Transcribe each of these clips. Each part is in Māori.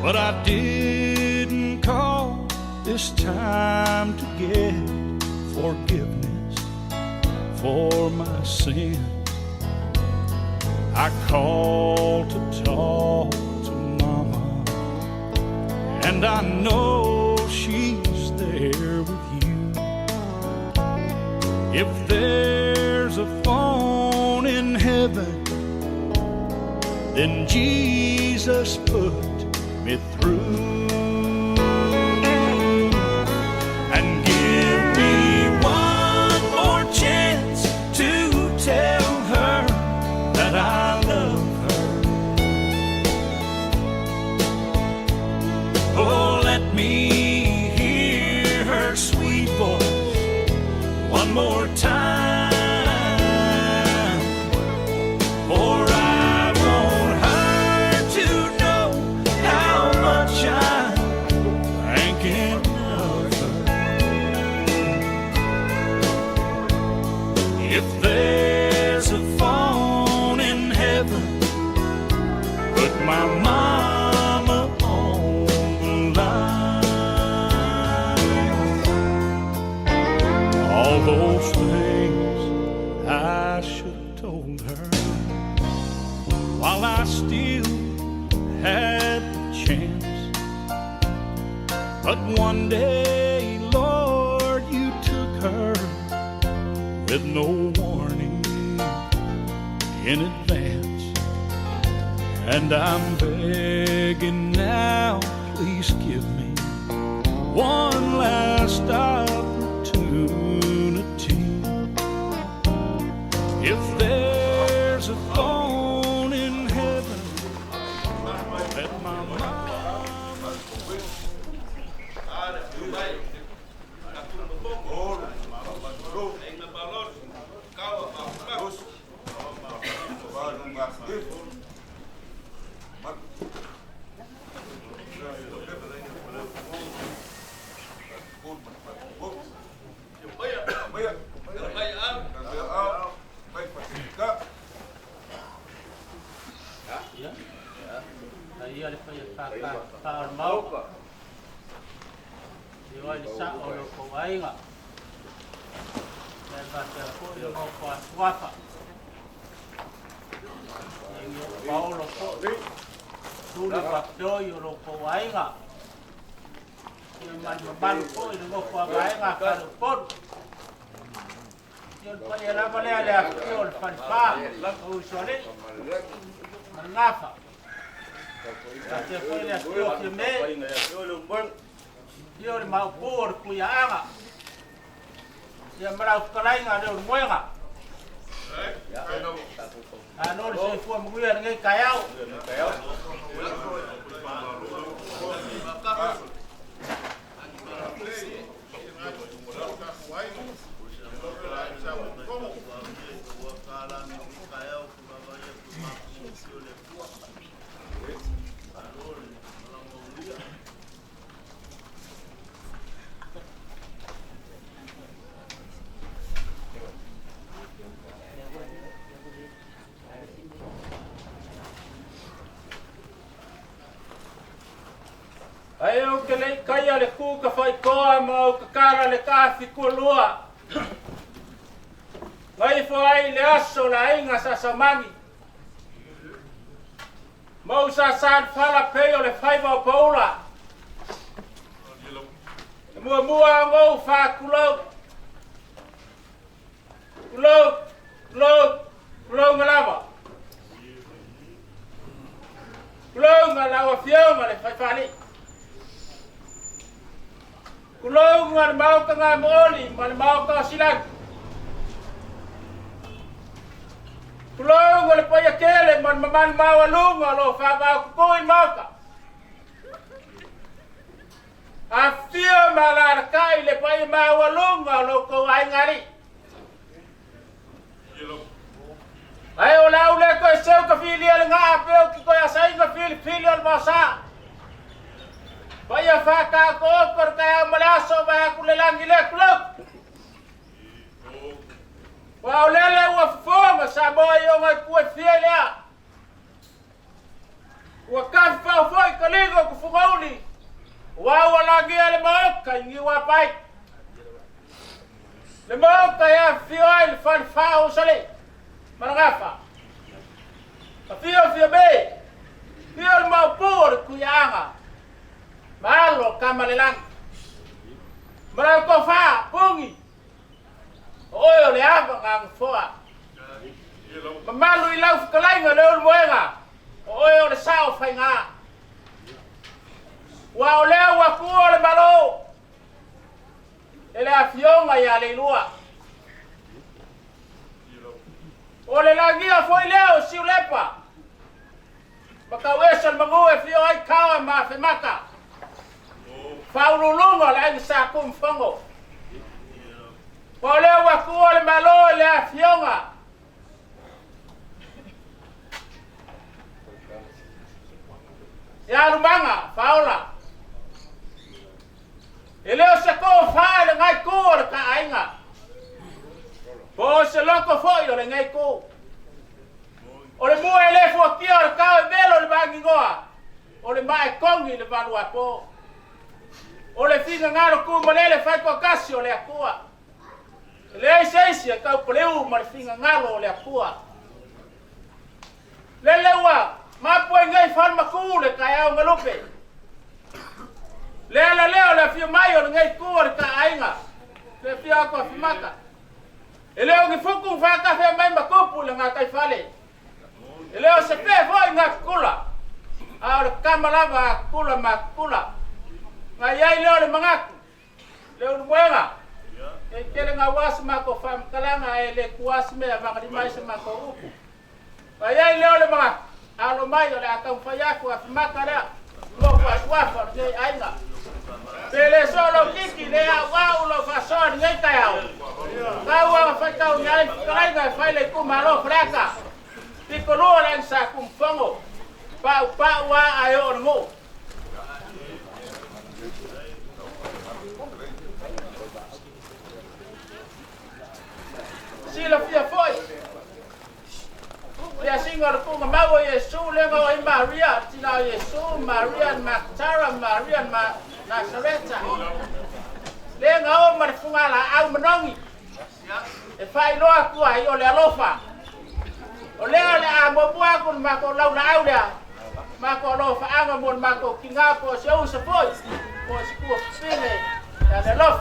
but I didn't call this time to get forgiveness for my sin. I called to talk to Mama, and I know she's there with you. If there's a phone in heaven, then Jesus put me through. And give me one more chance to tell her that I love her. Oh, let me hear her sweet voice one more time. For I want her to know how much I'm thinking of her. If there's a phone in heaven, put my mama on the line. All those things I should have told her while I still had the chance. But one day, Lord, you took her with no warning in advance. And I'm begging now, please give me one last opportunity. If there's a phone in heaven, let my mama. Ayo ke le kaya le ku ka fai koa mau ka kara le kafi kulua. Ngai fai le aso la inga sa samangi. Mau sa san fala peo le fai wa paula. Mua mua ngau fa kulau. Kulau ngalava. Kulau ngalawa fioma le fai fali. Kulau ngan mau ka nga moli, man mau ka silang. Kulau ngan paya kele, man maman mau alunga lo fa mau koi mau ka. Afia malar kai le paya mau alunga lo ko ai ngari. Ai ola ule ko seu ka filial nga apeo ki ko asai nga filial masa. Vaya faka ko por kaya malaso ba kulelang ile kulok. Wa lele wa foma sa boyo nga ku filia. Wa ka fa foi kaligo ku fungauli. Wa lagi ale maoka ingi wa pai. Le maoka ya fioil fan fao sale. Mangafa. Fio be. Fio mau por ku yanga. Malo kamalelang. Malang ko fa pungi. Oyo le ava ngang foa. Mamalu ilau kalainga leul moenga. Oyo le sao fainga. Wa ole wa ku ole malo. Ele afionga ya le lua. Ole lagi a foi leo si ulepa. Maka wesal mangue fio ai kawa ma femaka. Faululunga la sa kum fongo. Ole wa ku ole malo le afionga. Ya rumanga faula. Eleo se ko fa le ngai ko le ka ainga. Bo se loko foi le ngai ko. Ole mo ele fo kia le ka belo le bangi goa. Ole mai kongi le valu apo. Ole finga ngaro ku malele fai ko kasio le akua. Le seisi ka poleu mal finga ngalo le akua. Lelewa ma po ngai fan makule ka ya ngalupe. Leo le fio mayo ngai ku le ka ainga. Le fio ko fimaka. Eleo ki fuku fa ka fe mai makupu le ngakai fale. Eleo se pe foi ngakula. Aur kamalava kula makula. Ngai leo le mangaku. Leo le moenga. Kele ngawas mako fam kalanga ele kuas me avanga mai se mako uku. Ngai leo le mangaku. Alo mai le akam fayaku afimaka la. Lo fa swafa ngai ainga. Pele solo kiki le awa ulo fa son ngai tayau. Kawa fa kau nyai kalanga fa le kumalo fraka. Pikolo lang sa kumfongo. Pa wa ayo ngo. Sila fia foi. Dia singa ku ngamawo Yesu lengo i Maria, tina Yesu, Maria Magdalena, Maria Nazareta. Lengo marfungala au menongi. E fai lo aku ayo le alofa. Ole ole amo bua kun mako lau la aulia. Mako lofa anga mon mako kinga po se u se foi. Po se ku fine. Ya le lof.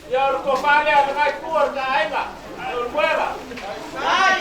Yo ko pale at ngay kuor ka ay ba? Yo mueva. Ay.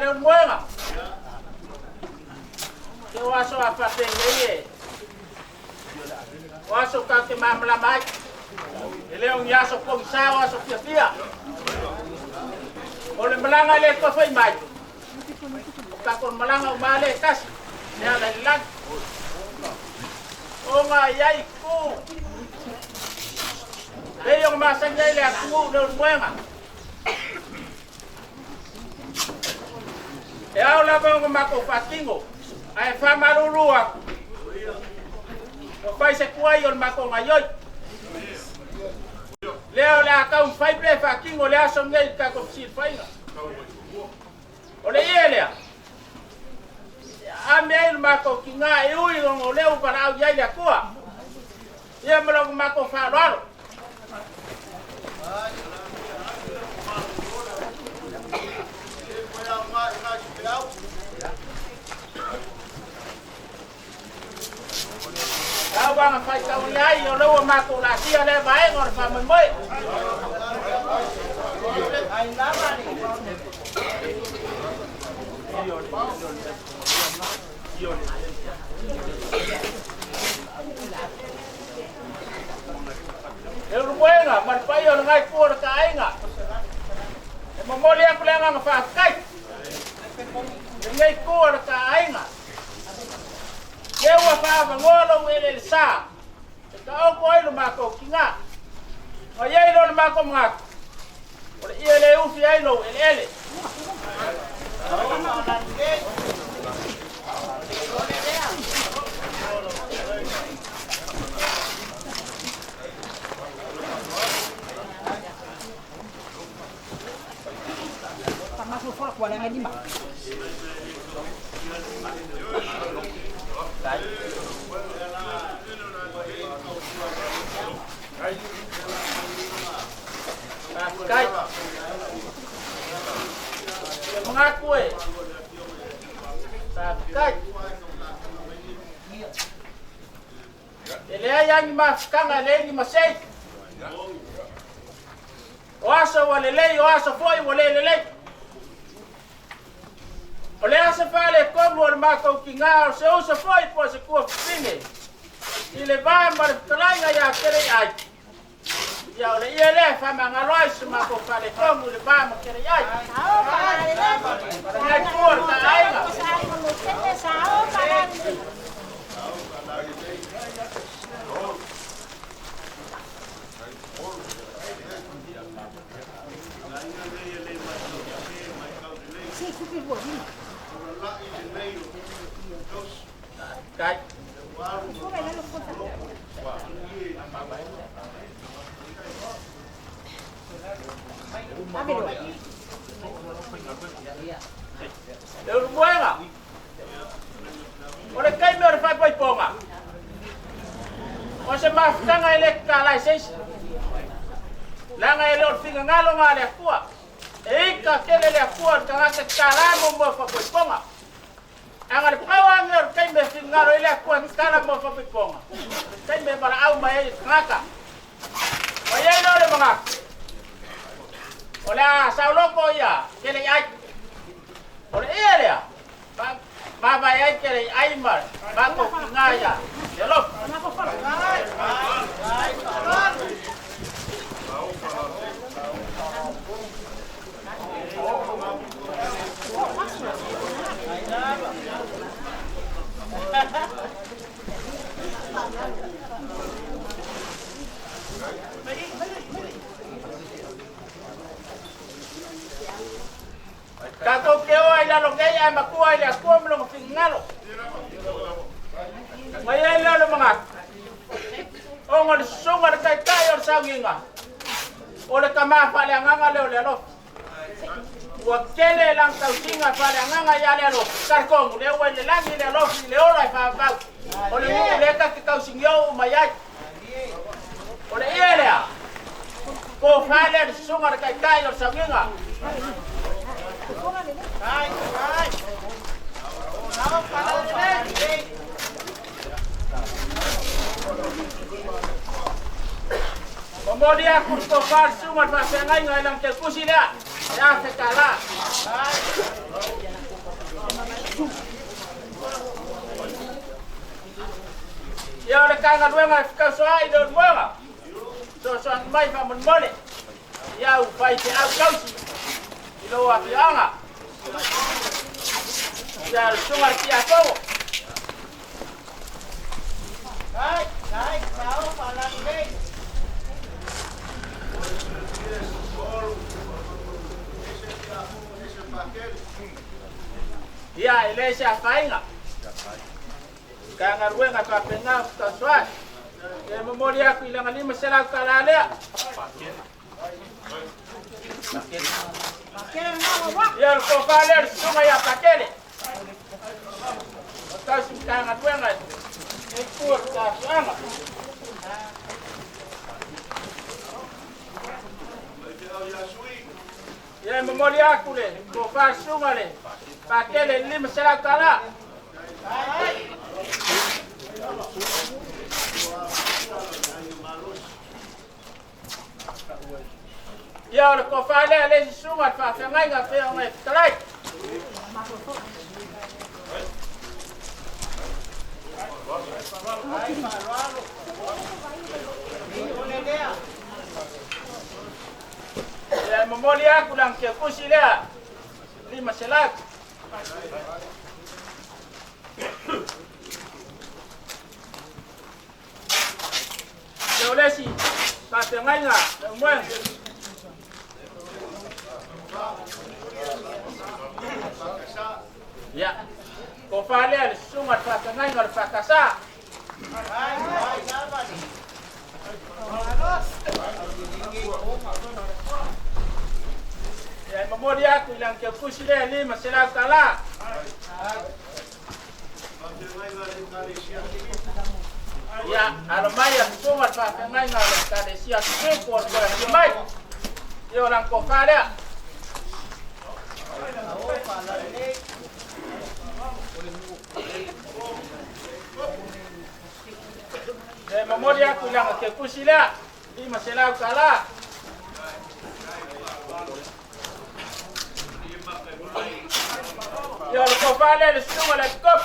le moenga. Ke waso apa tengeye. Waso ka ke mamla mai. Ele un yaso kong sa waso pia. Ole malanga le ko fai mai. Ka kon malanga umale kas. Ne ala lang. O nga yai ku. Le yung masanya le aku le moenga. E au la bongo mako fatingo. Ai fa marurua. O fai se kuai on mako ngayoi. Leo le akau fai ple fatingo le aso ngei ka ko sil fainga. O le ele. A me il mako kinga e ui ngo leo para au yai le kua. Ia mlo mako fa lalo. Kau bang fai kau nyai yo lo mako la sia le bae ngor fa moi. Ai nama ni. Eu buena, mas pai yo ngai por ka ainga. E mo le aplenga fa kai. Ngai por ka ainga. Eu fa ngolo ele sa. Ka o ko ile mako kinga. O ye ile mako mak. O ile u fi ile ele. Masuk folk wala nga di ba? Kai. Mengaku Kai. Ele yang mafkanga le ni masai. Oaso wale le oaso foi wale le. Ole asa fale como o mako kinga se usa foi po se ko pinge. Ile va mar kalanga ya kere ai. Ya ole ile fa mangaloi se mako fale como le va ma kere ai. Sao para le. Ai por ta ai. Sai mo tete sao para. Sí, super bonito. Kai. Eu buena. Ora kai me ora fai poi ponga. O se mafkanga ele ka license. Langa ele or finga ngalo ngale kua. Ika kele le kua ka ka kalamo mo fa poi ponga. Angar pawang yor kai me fingaro ele kua kala mo fa poi ponga. Kai me para au mai ngaka. Oye no le manga. Ola saulo ko ya kele ai. Ora ele ya. Ba ba ai kele ai mar. Ba ko ngaya. Hello. Kako keo ai la lo ai makua ai la kua mlo fingalo. Mai ai la lo manga. Ongol sungar kai kai or sanginga. Ole kama pale nganga le lo. Wa kele lang tau singa pale nganga ya le lo. Karkong le wa le lang le lo le ora fa fa. Ole mu le ka tau singyo mai ai. Ole ele a. Ko pale sungar kai kai or sanginga. Kai kai. Nào pala le. Kemudian aku kofar sumat pasang ngai lang kel kusila. Ya se kala. Ya le kanga luenga fika soa i do luenga. So mai fa mon mole. Ya u pai te au kausi. I lo a pianga. Ya sunga ki a kowo. Hai, sao palang dei. Ya, ele se afainga. Kanga ruenga ka penga ka swat. E memori aku ilang lima sela kalale. Ya ko kale sunga ya pakele. Otas kanga ruenga. E kur ka swanga. Ya memori aku le, ko fa sunga le. Pakele lima sela kala. Ya le ko fa le sunga fa ngai nga fe ngai kalai. Ya memori aku lang ke kusila. Lima sela. Yo lesi, pate ngai nga, mwen. Ya, ko fale al sungat pate ngai nga pakasa. Ya, memori aku ilang ke kusile lima sela kala. Ya, almaya sungat pate ngai nga kade sia sekor ko mai. Yo lang ko fale. Memori aku ilang ke kusila lima sela kala. Yo ko fale le sunga le kop.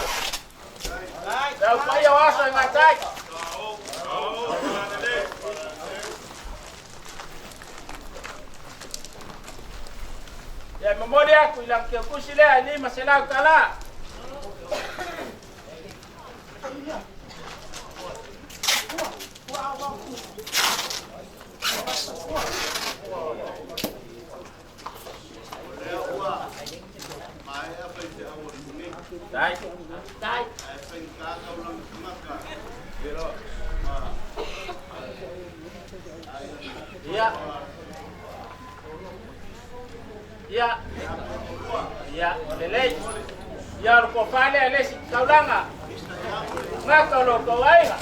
Ya upaya waso ngatai. Ya memori aku ilang ke kusila lima sela kala. Dai. Ya, lele. Ya ko fale ale si kaulanga. Ngaka lo ko waiga.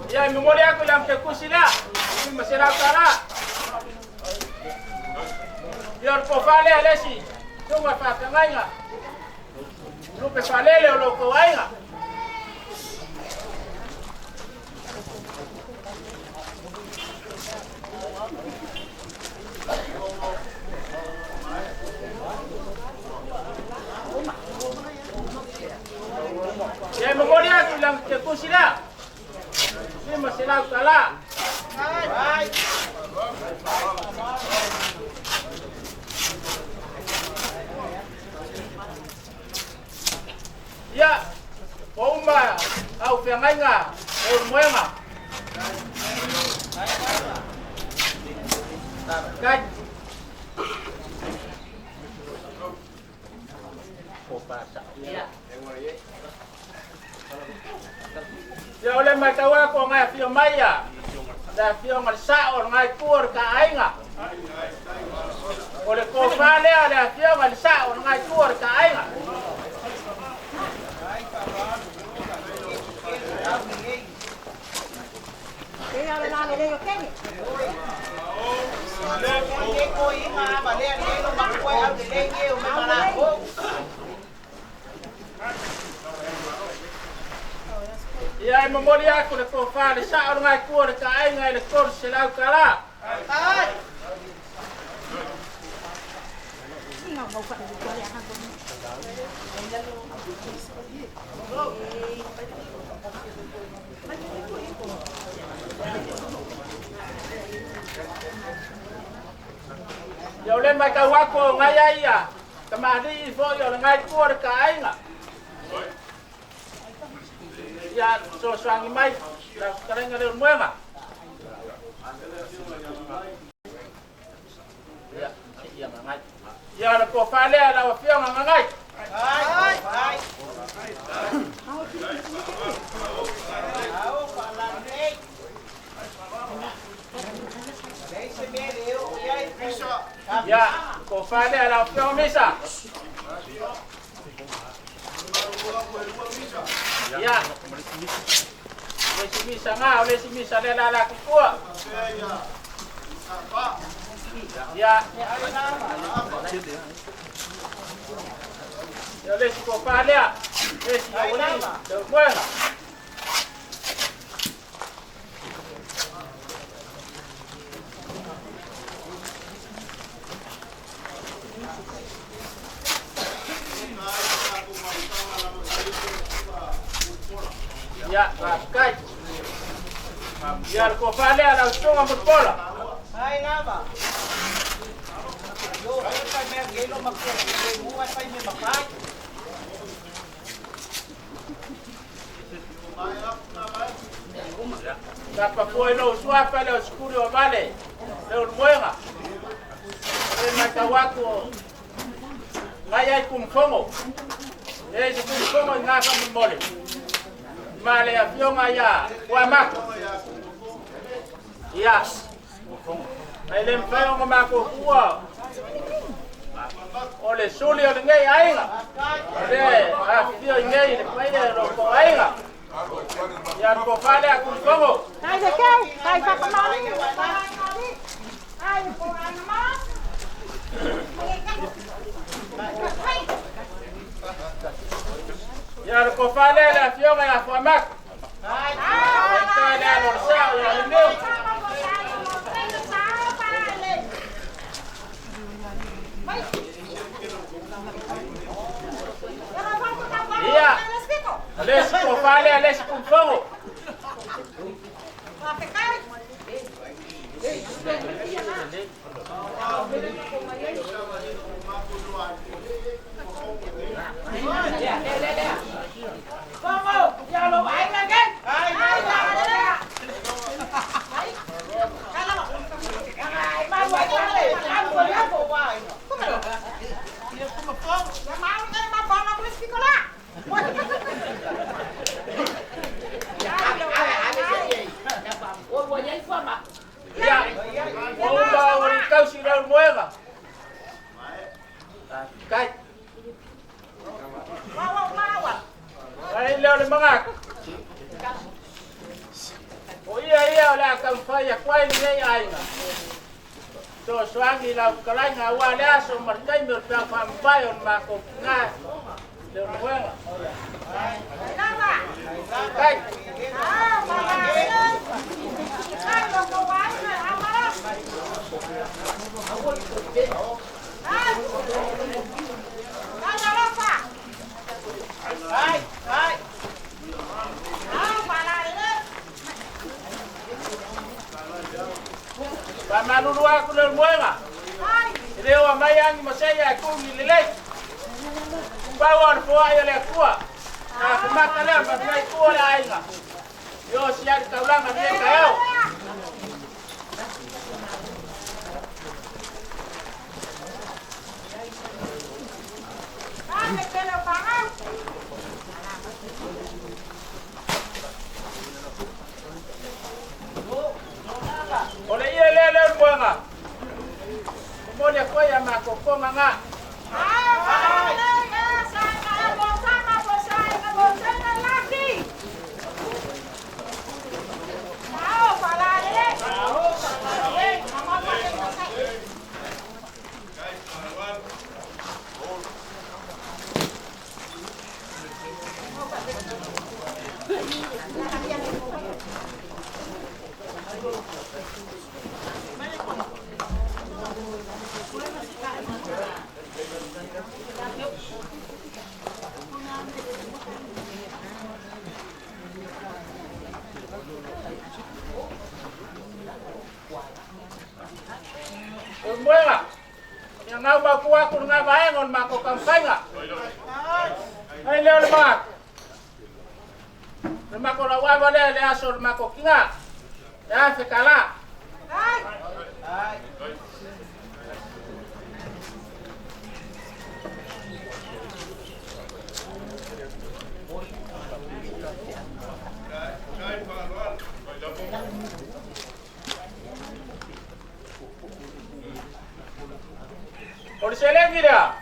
Ya memori aku yang ke kusila. Ini masih kala. Biar ko fale alesi. Tunggu pa kangai nga. Lupe fale le lo ko ai nga. Ya memori aku yang ke kusila. Ini masih kala. Hai. Ya, pomba au pengai nga, mwenga. Kat. Popasa. Ya. Ya oleh matawa ko nga fio maya. Da fio ngal saor ngai kur ka ainga. Oleh ko fale ada fio ngal saor ngai kur ka ainga. ala la le yo kenge. Ia e mamori aku le ko whare sa o ngai kua le ka ainga le kor se lau ka la. Singa mau ka le ko ya ha ko. Yo le mai ka wako ngai ai ia. Ka mahdi fo yo le ngai kua le ka ainga. Ya so swangi mai la karenga le muema. Ya ya ngai. Ya le ko fale ala wa fio ngai. Ai. Ya, ko fale ala fio misa. Ya. Oleh misa nga, oleh misa le la kua. Ya. Ya oleh ko fale a. Es ya oli. De buena. Ya, kai. Biar ko fale ala sunga mutpola. Hai nama. Yo, ay pa me gelo makko. Mo ay pa me makai. Tapa foi no suapa le oscuro vale. Le muega. Le matawako. Ngai kumfongo. Ese kumfongo ngaka mbole. Male ya fionga ya kwa mako. Ya. Ele mfano mako kwa. Ole suli ole ngai ainga. Ole afio ngai le paide ro ko ainga. Ya ko fale akumfongo. Ai de kau, ai pa ka mali. Ai ko anama. Ya ko fale la fionga ya kwa mako. Ai ka lo sa ya meu. Iya. Alis ko fale, alis kumfongo. Ya, mau kau sudah muega. Kai. Ai le mangak. Oh iya la kan faya kwai ni ai na. To swangi la kalai nga wala so markai mir pa fam bayon ma ko nga. Le muega. Kai. Pamanulu aku le muega. Leo mai masaya aku ngilele. Bawar fo ayo le kuwa. Na kumakale ba kuwa la ainga. Yo siya kaulanga dia kayo. Ole iya le muanga. Mole ko ya makokonga nga. Para Muenga. Yang ngau ba kuwa kun nga vaengon ma ko kamsainga. Ai leo le mak. Le mak ora wa va le aso le mak kinga. Ya fe kala. Ai. Ai. Ora se le gira.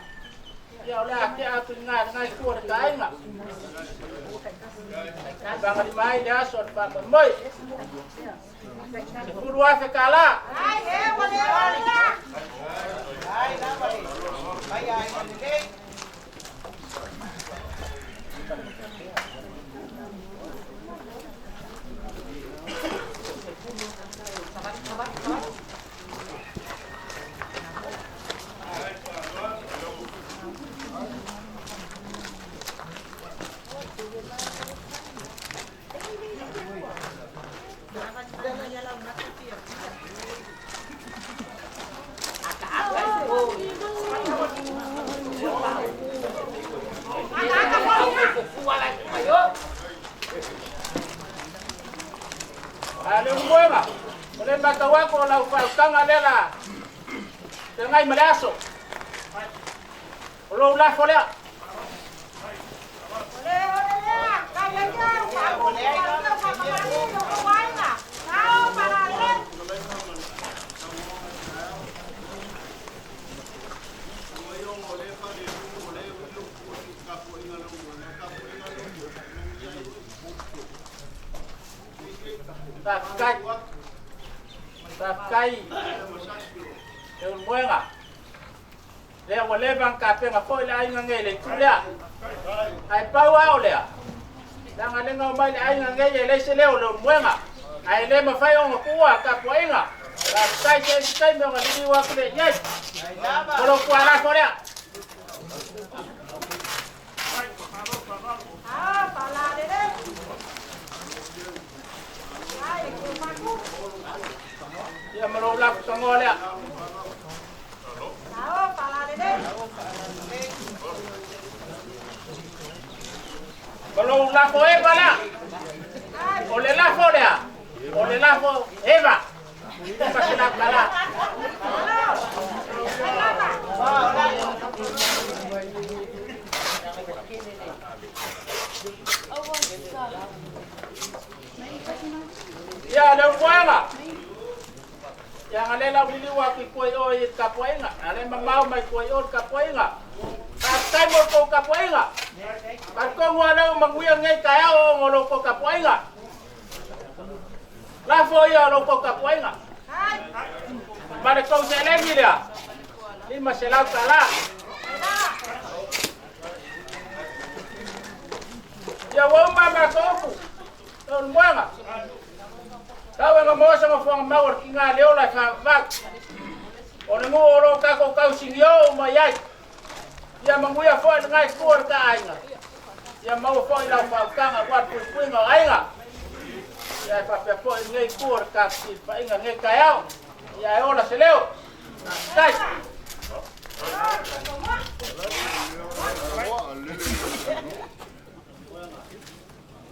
Ya ola ke a pinga ngai ku ora kai nga. Bang di mai dia so pa moi. Puru wa fe kala. Ai, wale. Ai, na bali. Ai, ai, ni. Ale muenga. Ole matawa ko la falkanga lela. Tengai malaso. Olo la folea. Takai. Yung muenga. Le wale bang kape nga foi la inga ngele tulia. Ai pawa olea. Dan ale nga mai la inga ngele le se le o muenga. Ai le ma fai o kuwa ka poinga. Takai se me nga ni wa kule nyai. Kolo kwa la korea. Ah, pala de. Ai, kumaku. Ya mero la songolea. Ah, pala de. Kalau la fo e bala. Ole la fo lea. Ole la fo eva. Pasal la bala. Ya ada kuanga. Yang ale la bili wa ki koi o i kapoenga. Ale mamau mai koi o kapoenga. Kai mo ko kapoenga. At ko ngwana manguya ngai kaya o ngolo ko kapoenga. La fo ya lo ko kapoenga. Ai, Mare ko se le mira. Lima se la kala. Ya wo mama ko ku. Don mwanga. Tawe nga mo sa mafang mawar kinga leo la fa vak. Ona mo oro ka ko ka singyo mayai. Ya manguya fo ngai kur ka ainga. Ya mau fo ila fa kanga wat pu nga ainga. Ya fa pe fo ngai kur ka si fa inga ngai kayao. Ya ora se leo. Kai.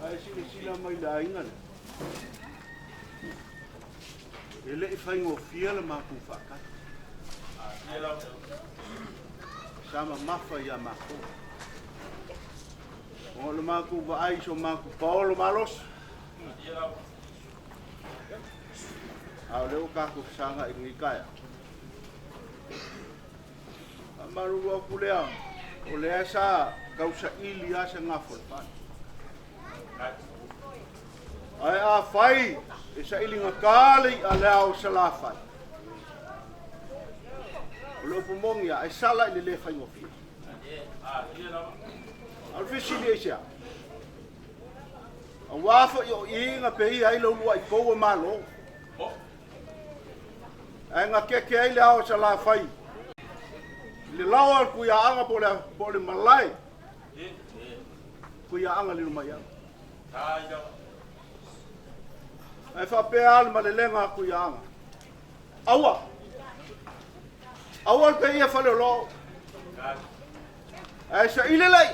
Ai sila mai daingan. Ele e fai ngofia le maku whaka. Sama mafa ia mako. O le maku wa ai so maku paolo malos. Au leo kaku sanga i ngikaya. Amaru wa kulea. O le asa kausa ili asa ngafol pan. Ai a fai isa ilinga kali alao salafai. Lo pumongia ai sala ile le fai ngofi. Al fisi le sia. A wafa yo inga pe ai lo wa ko malo. Ai nga ke ai lao salafai. Le lawa ku ya anga pole malai. Ku ya anga le maya. Ai fa pe al ma le lenga ku yang. Awa. Awal pe ia fale lo. Ai sa ile lai.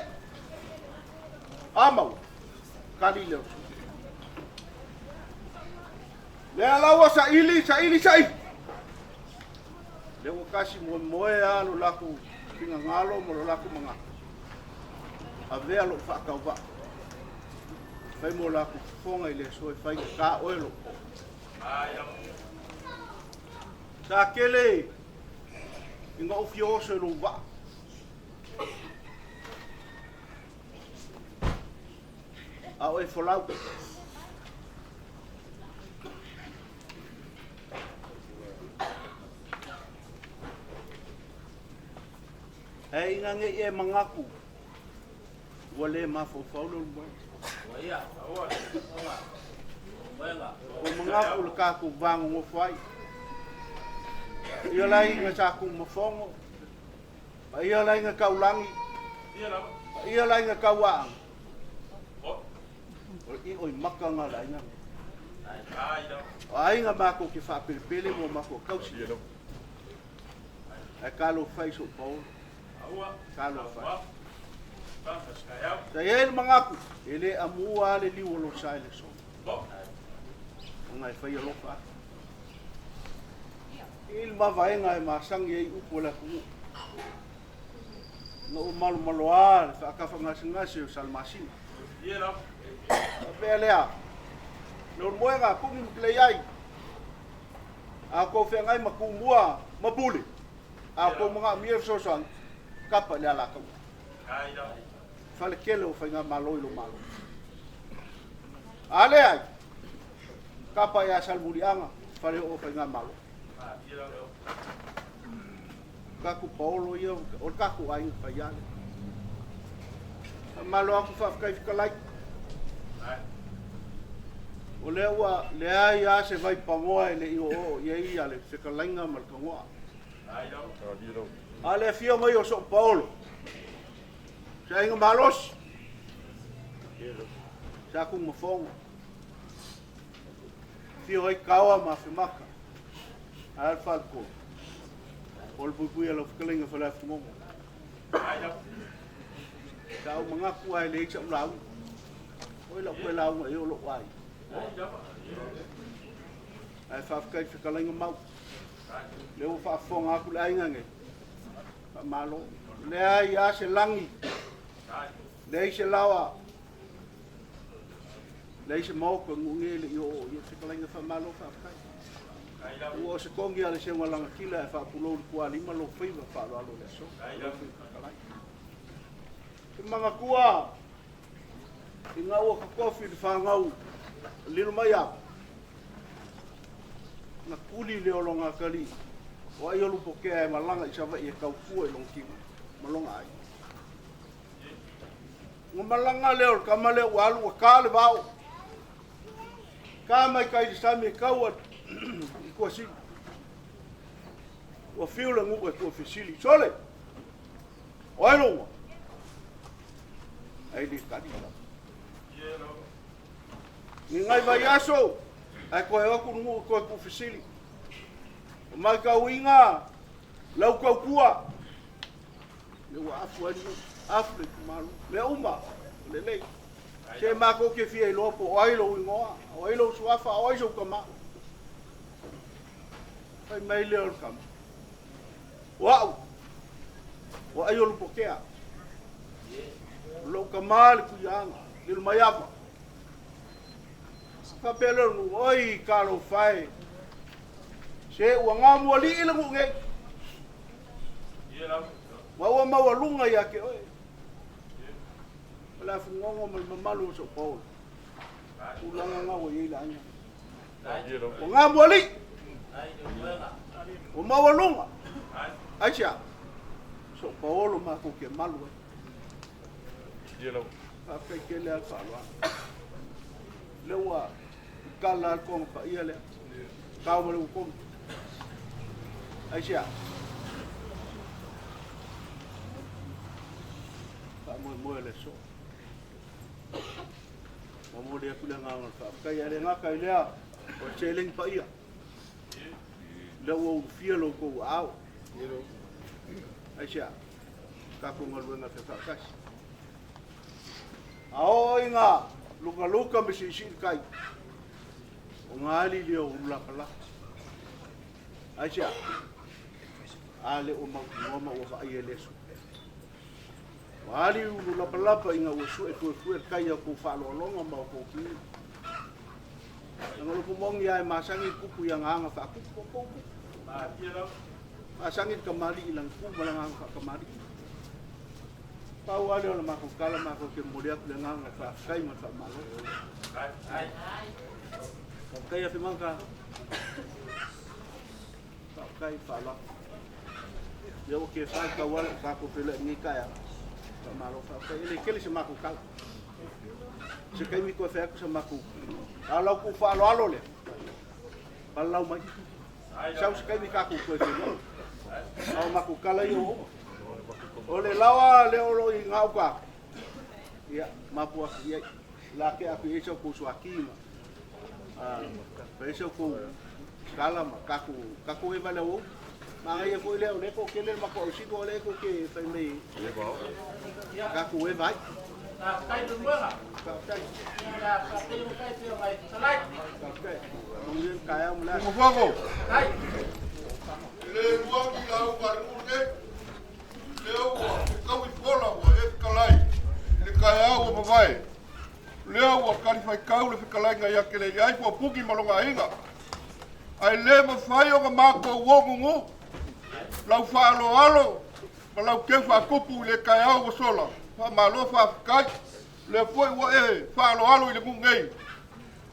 Amau. Kali le. Le alawa sa ili. Le o kasi moe alo laku pinga ngalo mo laku manga. Avea lo whakauwa. Whai mo laku whonga i le soe whai ka oelo. Sa kele inga uwhi oso lo wa. A oe wholau. E inga nge e mangaku. Wale mafofau lo mo. O mangaku le kaku vango mo fai. Ia lai nga saku mafongo. Ia lai nga kaulangi. Ia lai nga kauang. I oi maka nga lai nga. Ai nga mako ki whapilipili mo mako kausi. E kalo fai so pau. Kalo fai. Sa el mangaku ele amua le liwolo sai le so. Ngai fai lo fa. Il ma vai ngai masang ye upola ku. No malu al fa ka fa ngasi salmasin. Yelo. Pelea. No moenga kungi play a ko fe ngai makumua mabuli. A ko mga mier so sang kapa le ala ka. Fale kelo fa nga malo lo malo. Ale ai. Kapa ya salmurianga fale o fa nga malo. Kaku Paulo ia o kaku ai fa ya. Malo aku fa kai fikalai. O le ua le ai a se vai pamoa le i o ye ia le fikalainga mal kangoa. Ale fio mai o so Paulo. Sa inga malos. Sa ku mafong. Fio ai kawa ma fimaka. Al falco. Ol bui alo fikalainga fa la fumo. Sa o mga ku ai le cham lau. Oi la ku lau ai o lo wai. Ai fa kai fikalainga mau. Le o fa fonga aku le ainga nge. Fa malo. Le ai a se langi. Le se lawa. Le se mau ko ngunge le yo fikalainga fa malo fa kai. O se kongi ale se wala kila fa pulo ku ali malo fiva fa lo le so. Mga kuwa. Inga o ka kofi fa ngau. Lilo maya. Na kuli le olonga kali. O ai olu poke ai malanga i sava i kau fu e longki. Malonga ai. Ngo malanga le ol kamale walu wa kale bau. Kama kai sami kau ko si. O fiula ngu ko fisili. Sole. Oi lo. Ai di kadi. Ni ngai vai aso ai ko e ku ngu ko ku fisili mai ka winga lau ka kua le wa afu ali afu malu le uma le le se ma ko ke fie lo po ai lo winga ai lo suafa ai so kama ai mai le kam wow wa ai lo pokea lo kamal ku yang le mayapa ka pelo no oi kalo fai se wanga mo li ile nge wa ma wa lunga ya ke oi la fu ngongo mo malu so paul ulanga nga wo yila anya wanga mo li o ma wa lunga acha so paul ma ko ke malu ka ke le fa le wa kala kong pa ia le kau mo kong asia pa mo le so mo le ku le nga fa ka ia le nga ka ile o cheling pa ia le wo fie lo ko au Asia kaku ngaluenga te whakasi. Ao inga luka mesi kai. O ngali leo ulapala. Asia ale o ngoma o vai elesu. Wali ulapala inga usu e kuer kai ko falolonga ma ko ki. Ang lupumong ya masangi kupu yang anga fa kupu. Masangi kamali ilang ku malang anga kamali. Pau ale ona makukala mako ke mulia kulenganga fa kai ma fa malo. Kai afi mangka. Fa kai fa la. Yo ke fa ka wal ka ko pele ni kaya. Fa malo fa kai le kele se makukala. Se kai mi ko fa ko se maku. Ala ku fa lo alo le. Palau mai. Sau se kai mi ka ku ko se. Au makukala yo. Ole lawa le olo i ngau ka. Ia mapua ia la ke aku eso ku suakima. Peso ku skala ma kaku e vale o. Ma ia ko le o ko kele ma ko si ko le ko ke fa me. Kaku e vai. Kai tu buanga. Kai. Kai tu mai. Salai. Kai. Mungkin kaya mula. Mo fogo. Kai. Le luang di lau karune. Leo kau i pola o e kalai. Le kaya o mavai. Leo o kari fai kau le kalai ngai akele ai po puki malonga inga. Ai le ma fai o mako o ngungu. Lau fa alo. Ma lau ke fa kupu le kaya o sola. Fa malo fa kai. Le foi o e fa alo i le ngai.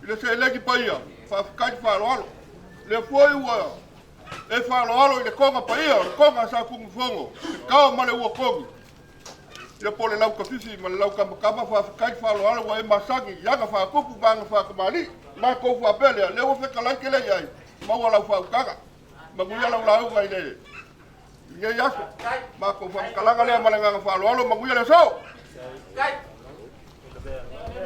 Le se legi paia. Fa kai fa alo. Le foi o e whaaloalo i le konga pa ia, le konga sa kungu whongo, le kao male ua kongi. Ia po le lau ka fisi, ma le lau ka makama whaafikai whaaloalo wa e masangi, ianga whaakupu banga whaakamani, ma kou whaapelea, le ua whekalai ke lei ai, maua lau whaukanga, ma nguia lau lau ngai le. Nge yaso, ma kou whaakalanga lea malenganga whaaloalo, ma nguia le sao. Kai.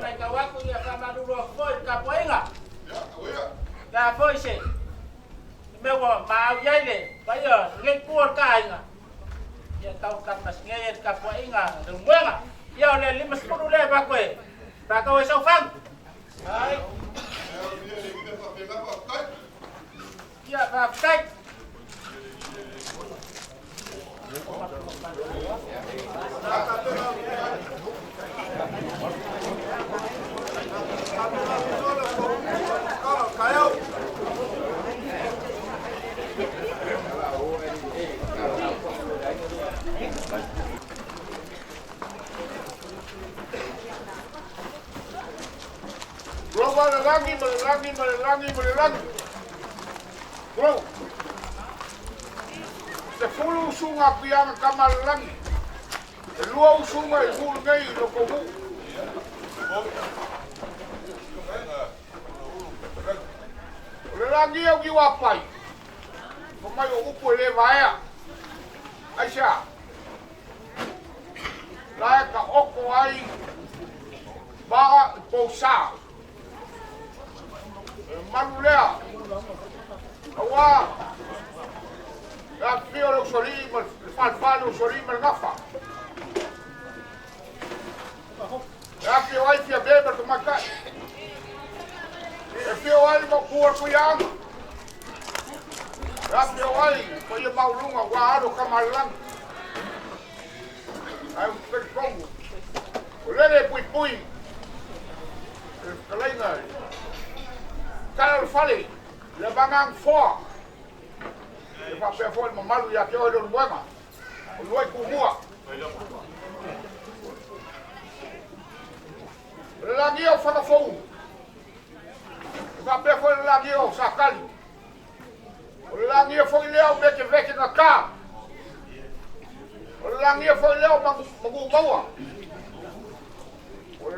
Mai ka waku ia kamaduru a foi ka poenga. Ya, oia. La foi se. Mewa mau yaile, kaya ngek kuor kainga. Ya tau kapas ngeyet kapwa inga, rumwenga. Ya ole 50 le bakwe. Baka we so fang. Hai. Ya ba kai. Malelangi. Bro. Se fulu usunga pianga kamalangi. E lua usunga i fulu ngai no komu. Lelangi au ki wapai. Komai o upu le vaea. Aisha. Lae ka oko ai. Baa pousa. Manulea. Awa. La fio lo solima, falfalo solima ngafa. La fio ai fia beba to makai. E fio ai mo kuar kuyang. La fio ai ko ye maulunga wa ado kamalang. Ai pe kongo. Olele pui. Kalainga. Kal fali, le bangang fo. Le pa pe fo mo malu ya ke o lo buema. O lo ku mua. La gio fa ka fo. Le pa pe fo la gio sakali. La gio fo le o be ke veke na ka. La gio fo le o magu mawa.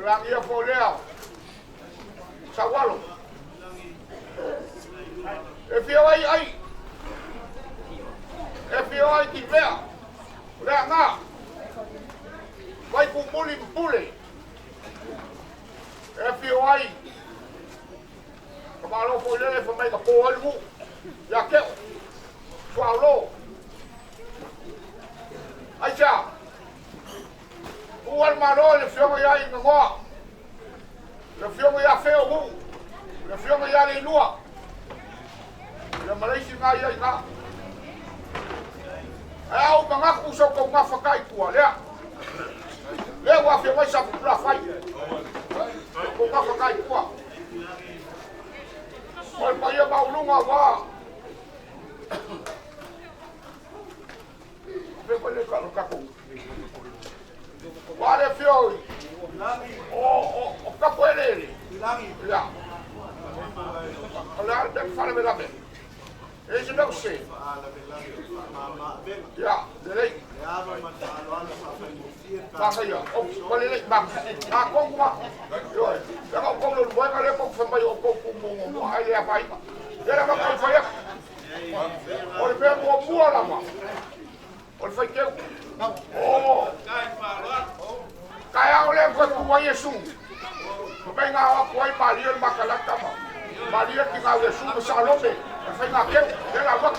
La gio fo le o sawalo. E fio ai. E fio ai ki vea. Rea ngā. Vai ku muli mpule. E fio ai. Kamalo po lele fa mai ka po almu. Ya keo. Fualo. ngoa. Le fionga ia feo mu. Le fionga ia le lua. Le malaisi nga ia ina. Au mangaku so ko nga fakai tua lea. Le wa fio mai sa pula fai. Ko nga fakai tua. Oi mai ia maulunga wa. Pe le kaku. Wale fio. O kapo ele. Ya. Olha, deve falar melhor bem. Esse não sei. Ya, delay. Baka ya. O lele baka. Ako kuma. Yo. Ako ko lo boy kale ko fa mai o ko mo ai ya pai. Era ba ko fa ya. O le pe mo bua la ma. O le fa ke. Oh. Kaya ole ko ku Yesu. Ko nga ko ai Maria makalata ma. Maria ki nga Yesu sa lombe. Fa nga ke. Era ba.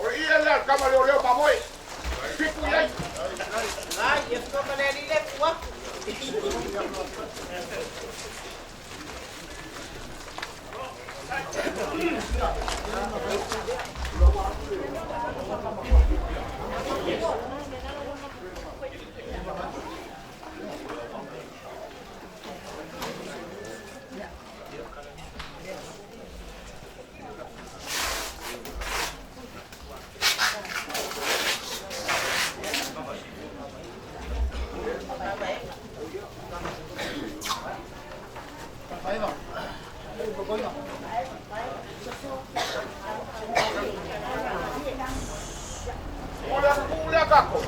O ia le kama leo mamoi. Piku yai. Ai, e sto maneri le tua. Olha kako.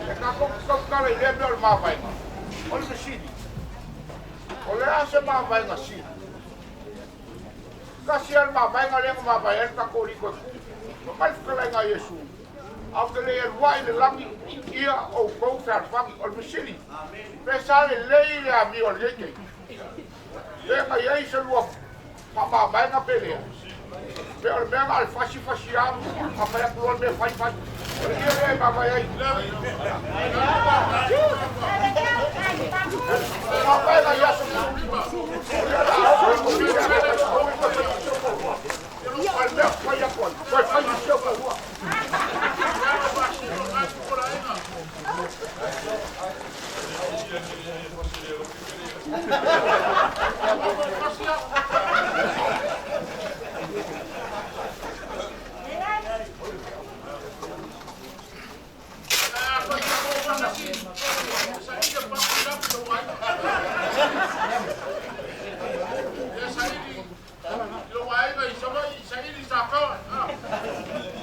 E kako kakara i lebe o mawhainga. Ole me sini. Ole ase mawhainga sini. Kasi al mawhainga lenga mawhainga kako riko e ku. Mai whakalainga Yesu. Au te le wai le langi ia o kou whanwhangi. Ole me sini. Pesa le lei le ami o leke. Lenga iei se lua pa mawhainga pelea. Pero me al fasi am apa yang keluar me fai dia mama ai apa yang ya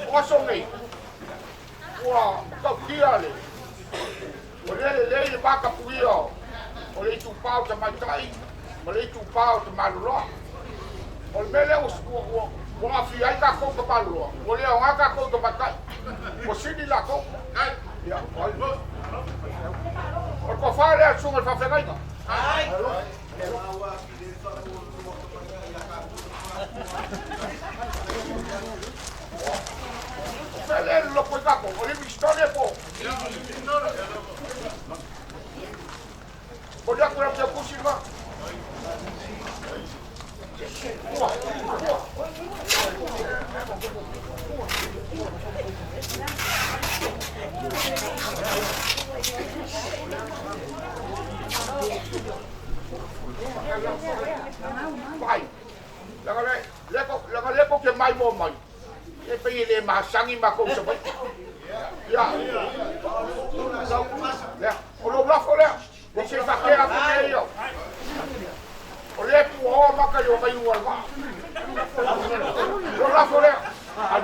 Wasongi. Wah, kau kira le. Oleh baka puio. Oleh tu pau te mai, oleh tu pau te malulo. Oleh mele o afia ka ko ke malulo. Oleh o aka ko ke bakai. O sini la ko. Ya, oleh. O ko fare a sunga fa fengai. Ai. Pelele lo puoi capo, volevi storia po. Voglio quella che pusi ma. Vai. Lego che mai mo mai. E poi le masangi ma ko so ya ya o lo blafo le o se fa que a que yo o le pu ma ka yo mai wa o la fo le al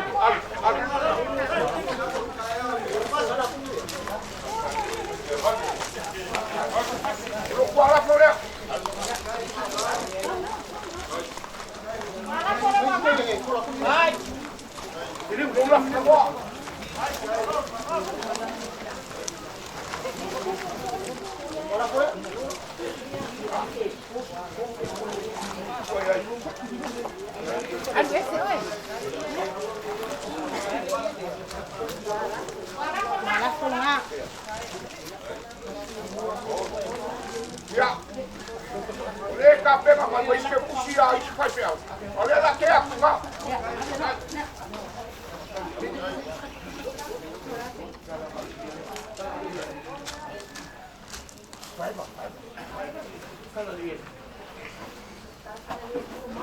lo qua la fo le ai ini belum lah semua. Orang boleh? Ada sih, oi. Malas pulang. Ya. Oleh kape mama mai ke pusia is fai pe. Oleh la ke aku ngah.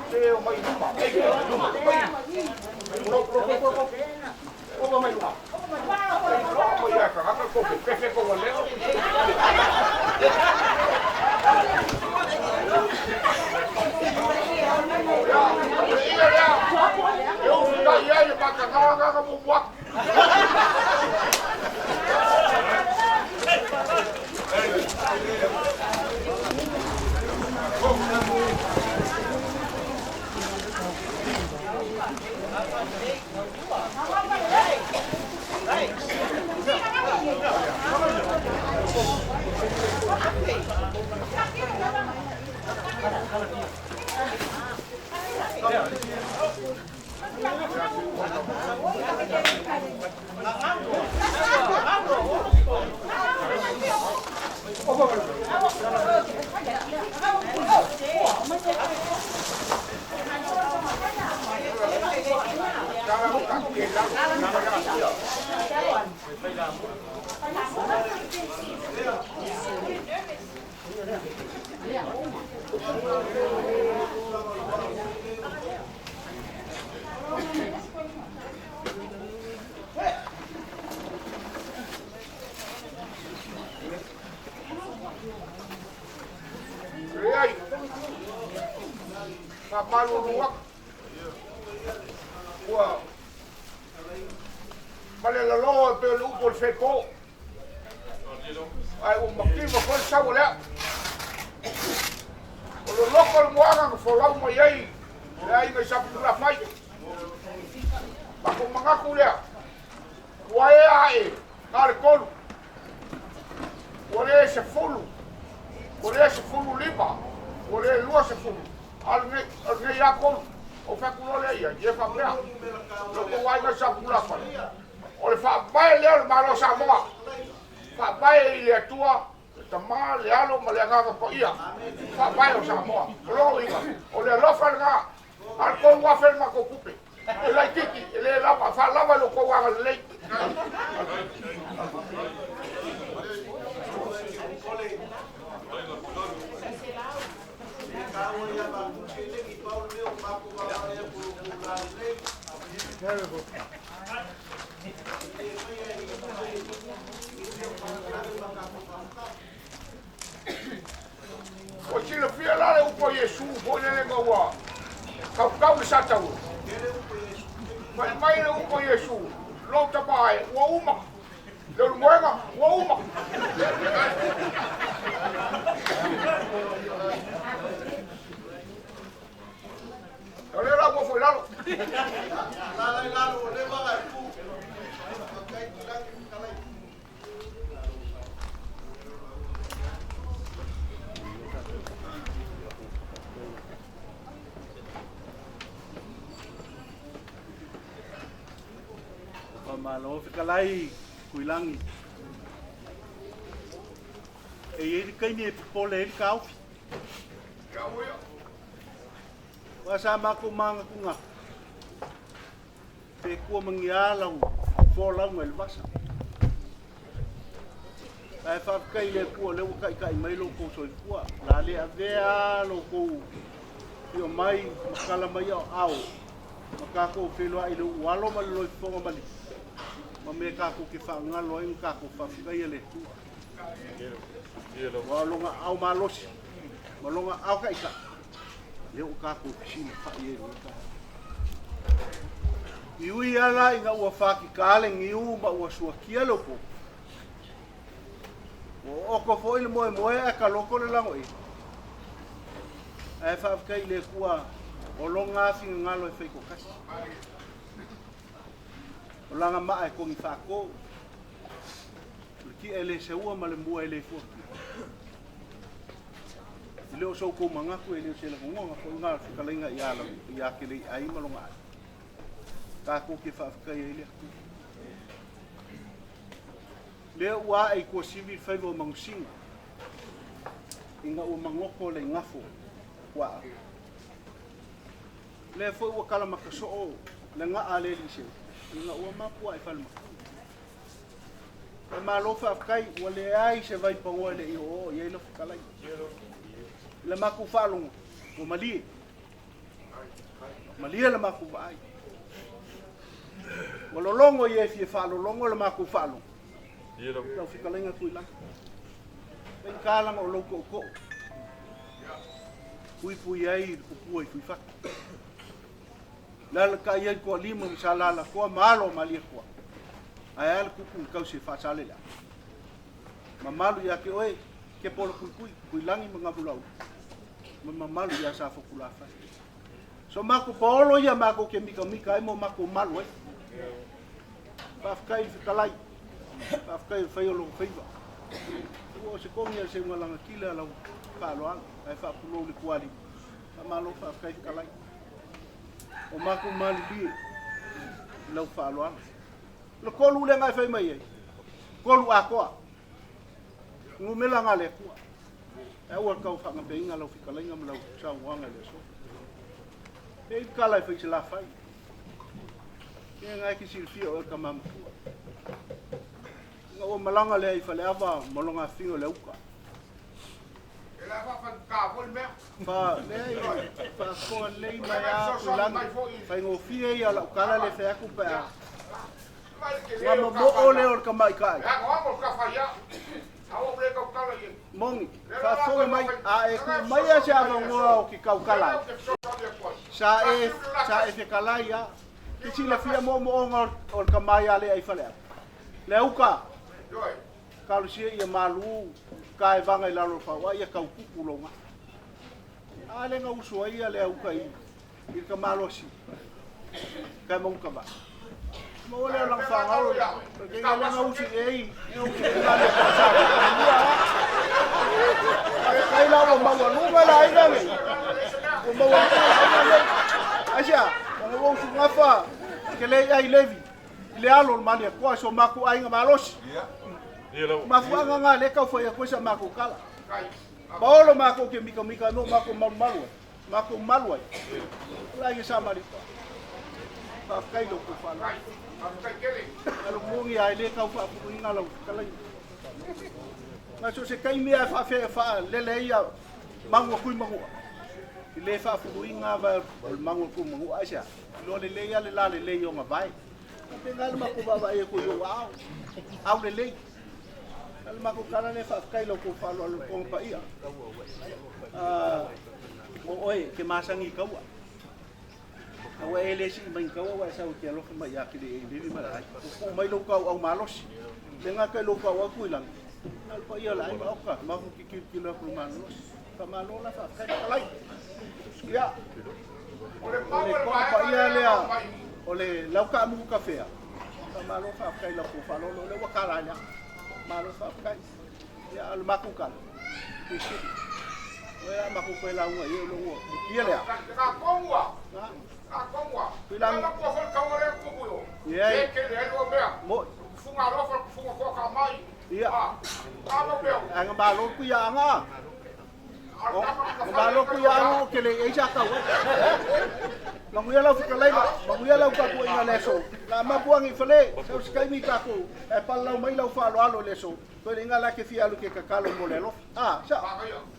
Teo mai lupa. Pro mai lupa. Oh ya, kakak kopi, pepe ko wale. Eu ficar aí para cagar, vou botar. Riai. Papalu luak. Wah. Vale la loa pe lu por feco. Ai makimo ko sa wala. O lo local moanga ko folau mo yai. Ai me sa pula fai. Ba ko manga kulea. Wae ai. Kar kon. Ore se fulu. Ore se fulu liba. Ore lua se fulu. Alnge ya kon. O fa kulole ia, ye fa bra. Lo ko wai me sa pula fai. O fa bai le malo sa moa. Fa bai le tua. Tama le alo ma le nga ko ia. Fa bai o sa moa. Lo ia. O le lo fa nga. Al ko wa fa ma ko kupe. Le tiki, le la fa la lo ko wa le. O chile fia la le upo Yesu, po le ngawa. Kau sa tau. Mai le upo Yesu. Lo tapai, wa uma. Le moenga, wa uma. Ole la mo foi lalo. La le va ku. Malo fikalai kuilangi. E kai ni pole kau. Wasama ko mga kunga. Pe ko mangyalaw fola ngel basa. Ai fa kai le ko le kai mai lo ko so ko la le avea lo ko. Yo mai makala mai au. Makako filo ai lo walo mal lo fonga mali. Mame kako ke fa ngalo en kako fa kai le tu. Walonga au malosi. Malonga au kai ka. Leo kako sina fa ye ka. Iui ala inga ua faki kale ngiu ma ua suakia loko. O oko foi le moe moe a ka loko le lango i. E whafkai le kua o longa finga ngalo e whaiko kasi. O langa maa e kongi whako. Ki e le se ua ma le mua e le fuaki. I leo sau kou mangaku e leo se le kongonga ko ngā whikalenga i ala i akele i ai malonga ai. Kako ke whafkai e le aku. Leo ua e kua civil favour o mangusinga. Inga ua mangoko le ngafo kua. Le foi ua kala makasoo le nga ale li se. Inga ua mapua e whalma. E malo whafkai ua le ai se vai pangoa le i o i eilo whakalai. Le maku whalonga o malie. Malie le maku vai. Walolongo ye fie whalolongo le maku whalonga. Tau whikalenga kui lang. Pen kālanga o loko o ko. Pui pui ai kupua i kui whaka. Lala ka iai kua lima misalala kua malo malia kua. Ai ala kuku kau se whaasale la. Ma malu ia ke oe ke polo kui langi mga bulau. Ma malu ia sa whakula whai. So mako paolo ia mako ke mika ai mo mako malu e. Whafkai whikalai. Whafkai whaiolo whaiva. Ua se kongi se ngalanga kila lau whaaloanga. Ai whapulou le kuali. Ma malo whafkai whikalai. o maku malili lau whaaloana. Lo kolu le ngai whai mai ei. Kolu a koa. Ngumela ngā le kua. E ua kau whangapeinga lau whikalainga ma lau tau wanga le so. E kalai whai se la whai. E ngai ki silfia o ka mamapua. Nga o malanga le ai whale awa malonga whio le uka. Fa lei fa ko lei mai a kulang fa ngo fie ia la kala le fe aku pa wa mo o le or ka mai kai mong fa so mai a e ku mai a sa ngo ki kau kala sa e fe kala ia ki si le fia mo ngor or ka mai ale ai fa le uka kalau si ia malu kai vanga i lalo fa wa ia kau kukulonga ale nga usua ia le au kai i ka malosi kai mo ka ba mo le lang fa ngalo ke nga nga usi ei nga usi la le sa kai la mo ma lu ma la ina me o mo wa asia mo usu ngafa ke le ai levi le alo mali ko so maku ai nga malosi mafuanga nga le kau foi ko sa mako kala Paolo mako ke mika no mako malu la ye sa mari pa kai lo ko fala alo mungi ai le kau fa pu inga lo kala ma so se kai mia fa le ia mango kui mango le fa pu inga va mango ku mango asia lo le ia le la le yo nga vai pengal mako ba e ko yo wow au le al mako kana ne fa kai lo ko falo al ko pa ia o oi ke masangi kaua awe ele si mai kaua wa sa o ke lo ko mai aki de mara ko mai lo ka au malos lenga kai lo ka wa kuilang al pa ia la ai ba ka ma ko ki lo ko malos pa malo la fa kai lai ya ole ko pa ia le ole lau ka mu kafe pa malo fa kai lo ko falo lo le wa kala ya malo fa kai ya al makukan ya makuko la ngwa ye lo ngwa ye le ka kongwa bilang ko fol ka wale ko buyo ye ke le lo be mo funga lo funga ko ka mai ya alo be ang balo ku ya nga balo ku ya ngo ke le e ja ka wa Manguya lau fikalai ba, manguya lau ka ko inga leso. La mabuang i fale, sa uskai mi ka ko, e palau mai lau fa alo leso. Ko inga la ke fialu ke kakalo molelo. Ah, sa.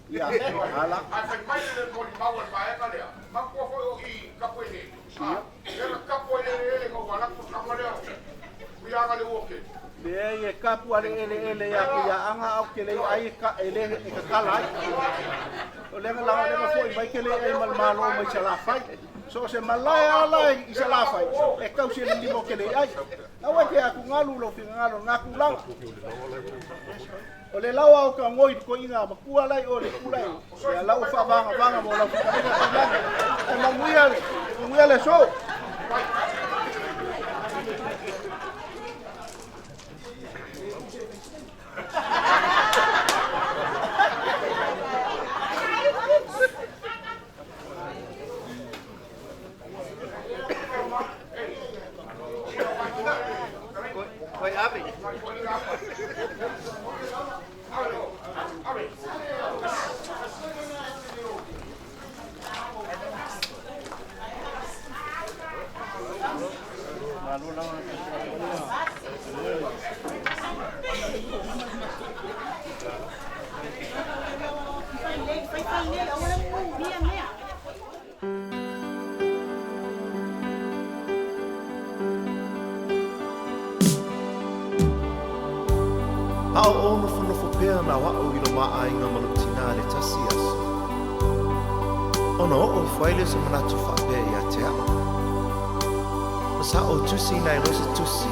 Ya, ala. Ai mai le ko li mawan ba e ka le. Ma ko fo i ka ko ni. Ah, e ka ko ele ko wala ko ka male. Ku ya ga le woke. Le e kapu ale ele ya ku ya anga au ke le ai ka ele ka kala. O le la le fo mai ke le ai mal malo mai sala fai. So se malaya alai isa la fai e kau se le limo ke le ai awa ke aku ngalu lo finga ngalo ngaku lau o le lau au ka ngoi ko inga ma kua lai o le kulai ya lau fa vanga mo lau finga e manguia le so Ao ono whanofo pēr na wao i lo maa inga malutina le tasi aso. Ono o whaile sa manatu whapea i a te ao. Masa o tusi nai rosa tusi,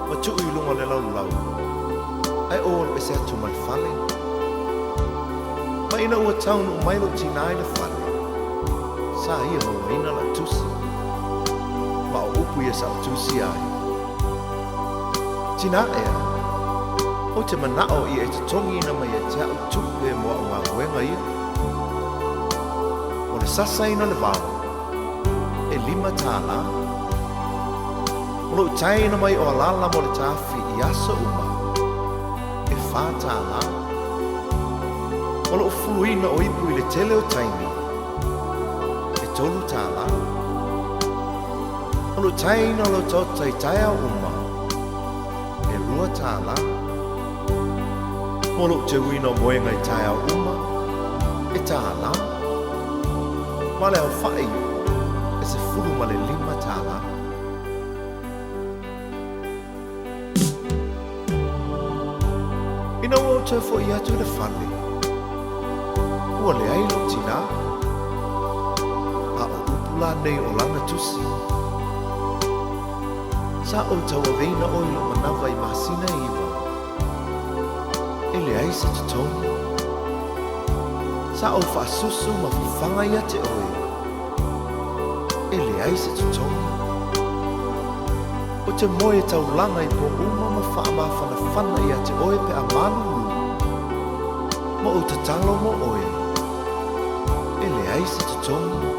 ma tuu i lunga le lau. Ai o ono ese atu mal whale. Ma ina ua taunu o mailo tina i le whale. Sa ia mo ina la tusi. Ma o upu ia sa o tusi ai. Tina ea. O te manao i e te tongi ina mai e te au tupe mo a ngā wenga ia. O le sasa ina le wāwa, e lima tala. Lo tai na mai o alala mo le tafi I asa uma. E wha tala. O lo fuluina o ipu I le tele o taimi. E tolu tala. O lo taina o lo tautai taia uma. E lua tala. Mo lo te wina moenga I taia uma. E tala. Ma le au whai. E se fulu ma le lima tala. Ina o te fo I atu le whale. Ua le ailo tina. A o upula nei o langa tusi. Sa o taua veina o ilo manawa I masina iwa. E le ai se tutongi. Sa o whaasusu ma whanga ia te oe. E le ai se tutongi. O te moe tau langa I po uma ma wha ma whana ia te oe pe a manu. Ma o te talo mo oe. E le ai se tutongi.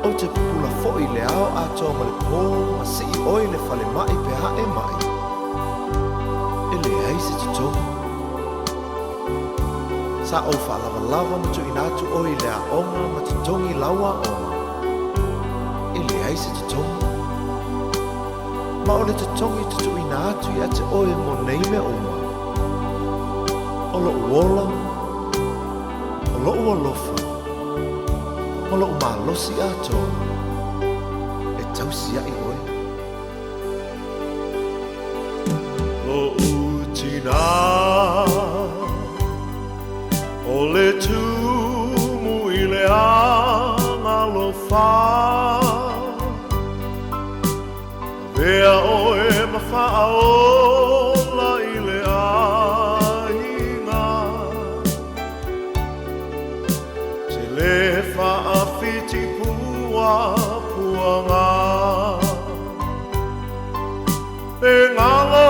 O te pula fo'i le ao atoa ma le pō ma si I oe le whale mai pe ha e mai. E le ai se tutongi. Sa o whalawa ma tu inatu oe le a onga ma tutongi lawa onga. E le ai se tutongi. Ma o le tutongi tutu inatu I a te oe mo nei me oma. O lo uola, o lo ualofa, o lo umalosi atoa. E tausia I oe. Lo utina. O le tumu I le anga lo wha. Vea oe ma whaola I le ainga. Te le whaafiti pua puanga. E ngalo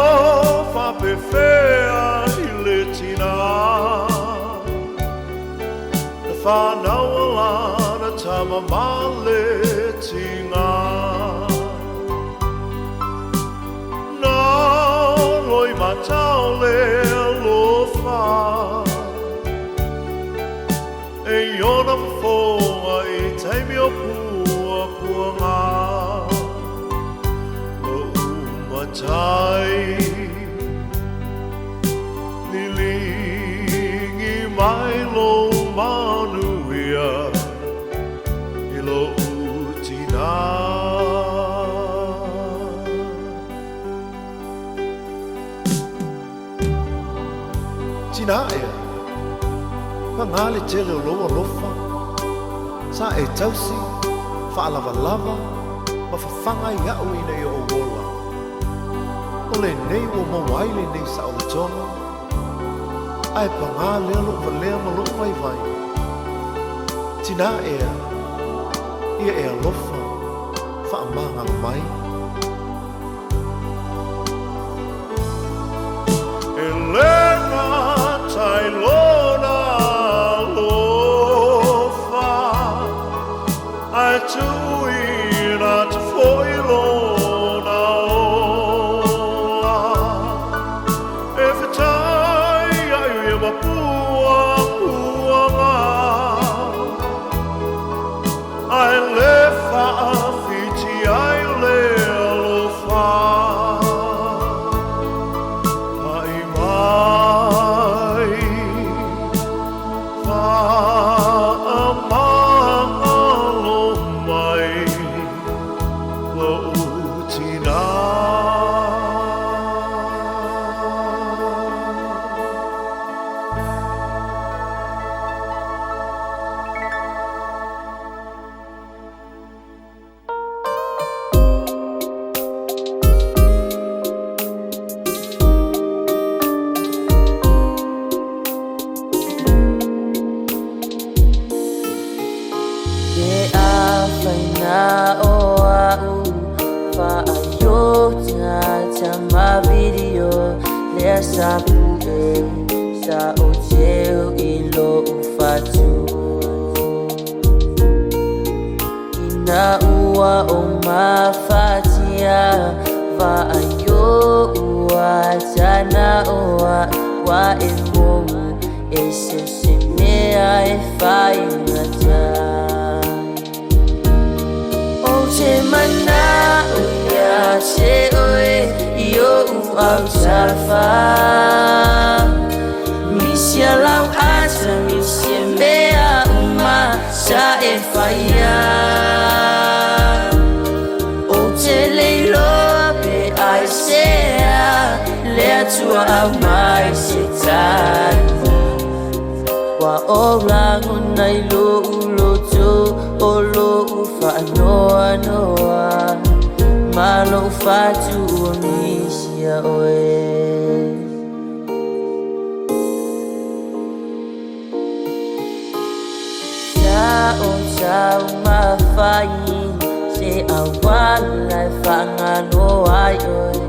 whapewhea I le tina. Whanauala na tama male tinga. Nā loi matau le alofa. E iona mawhoa I taimi o pua puanga. Lo umatai. Lilingi mai lo manuia I lo utina. Tina ea, pangale tele o loa lofa. Sa e tausi, whaalawa lava, ma whawhanga I au ina I o wola. O le nei o mawaile nei sa o le tonga. Ai pangale alo wa lea malo mai vai. Tina ea, ia ea lofa, whaamanga mai. E lena tai lona lofa, ai tuina te foi lona ola. E whetai ai ia mapua puanga. Ai le whaafiti ai le alofa. Ai mai whaamanga lo mai lo utina. Sapu sa o teu I lo ufatu. sa ua o mafatia va ayo ua tana oa wa e mo e se mea e fai ngata o te mana uia te oe yo u au safa misia lau ata misia mea uma sa e faia o te leilo pe ai sea lea tua au mai se tani wa o lango nai lo uloto o lo ufa noa noa malo fatu o misia oe o tau mawhai se awala e whangano ai oe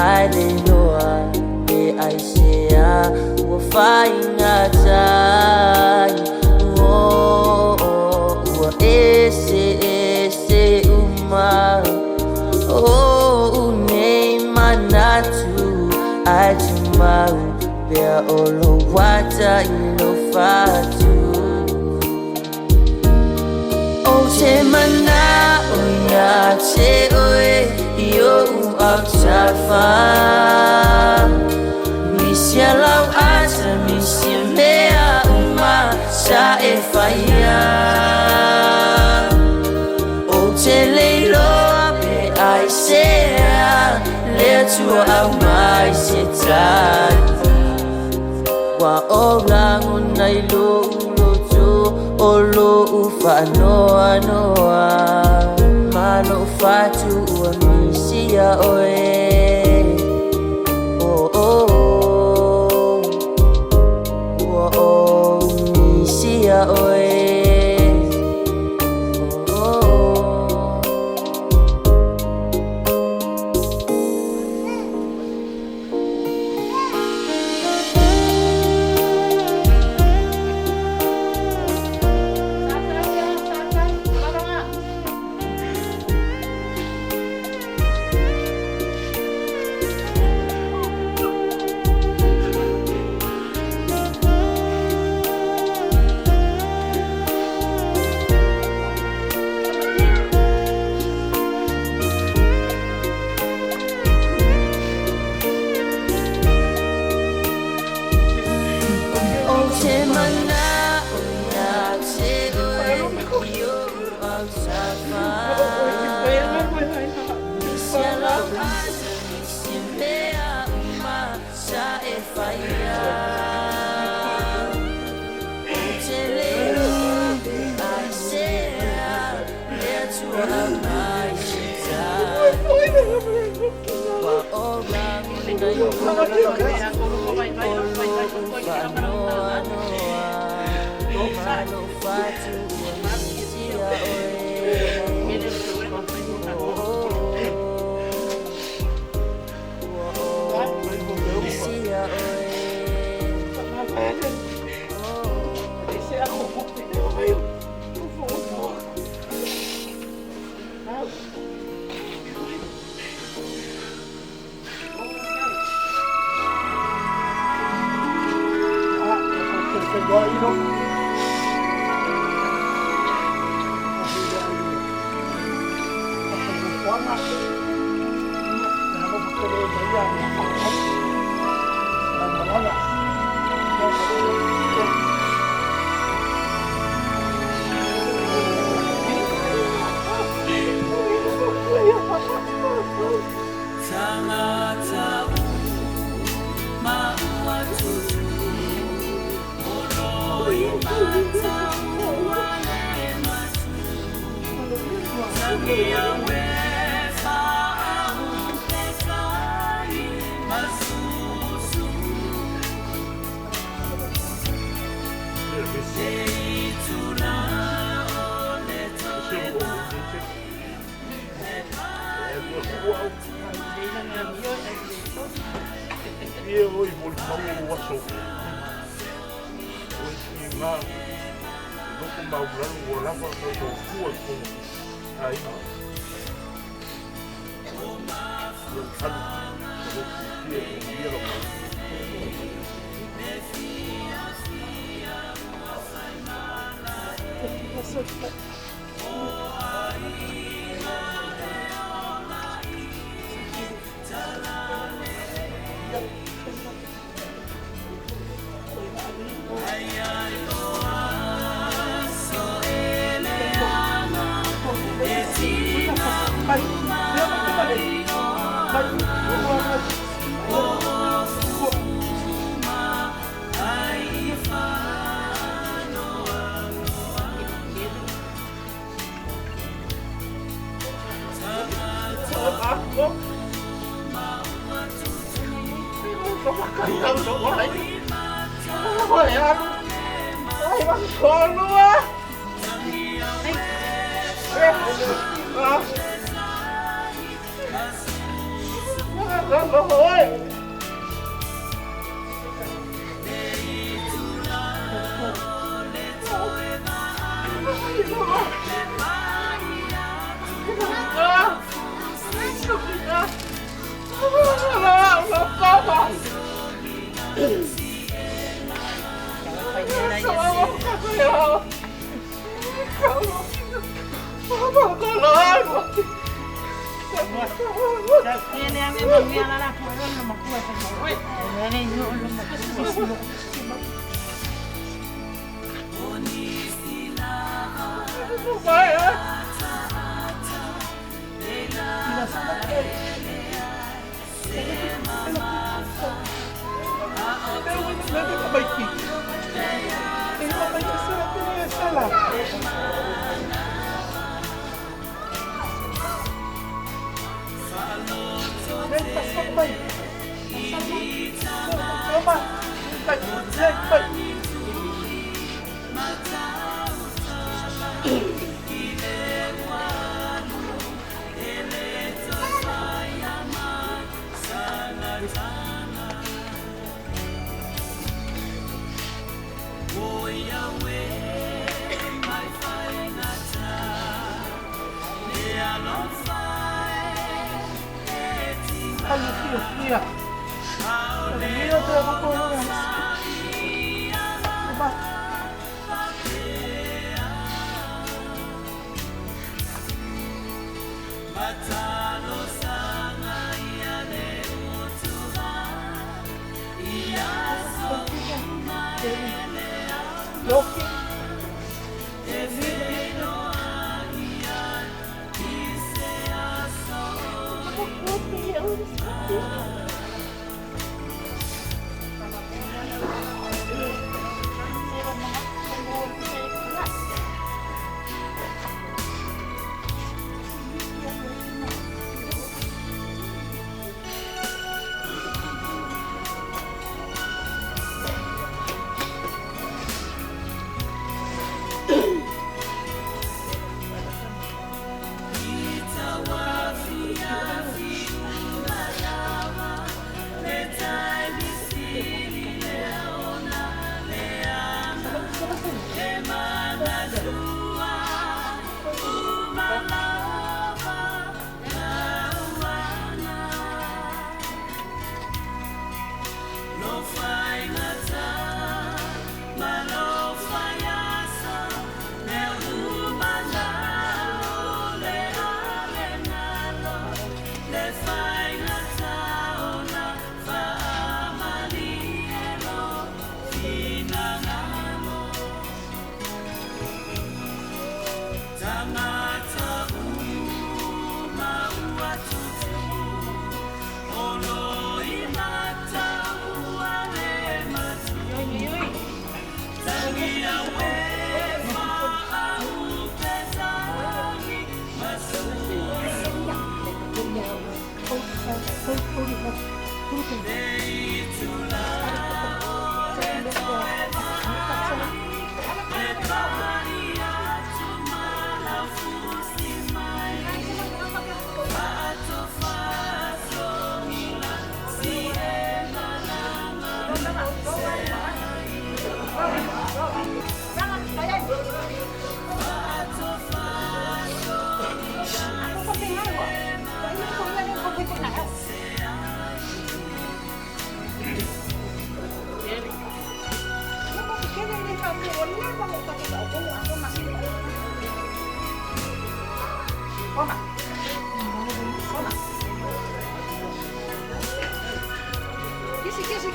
ai le noa e ai se a ua whai ngā tai ua ese uma o nei manatu ai tu mau pea o lo wata i lo fatu te mana o ia te oe yo u au tafa misia lau ata misia mea uma sa e faia o te leilo pe ai sea lea tua au mai se tani wa o lango nai lo o lo ufa noa noa malo fatu ua misia oe misia oe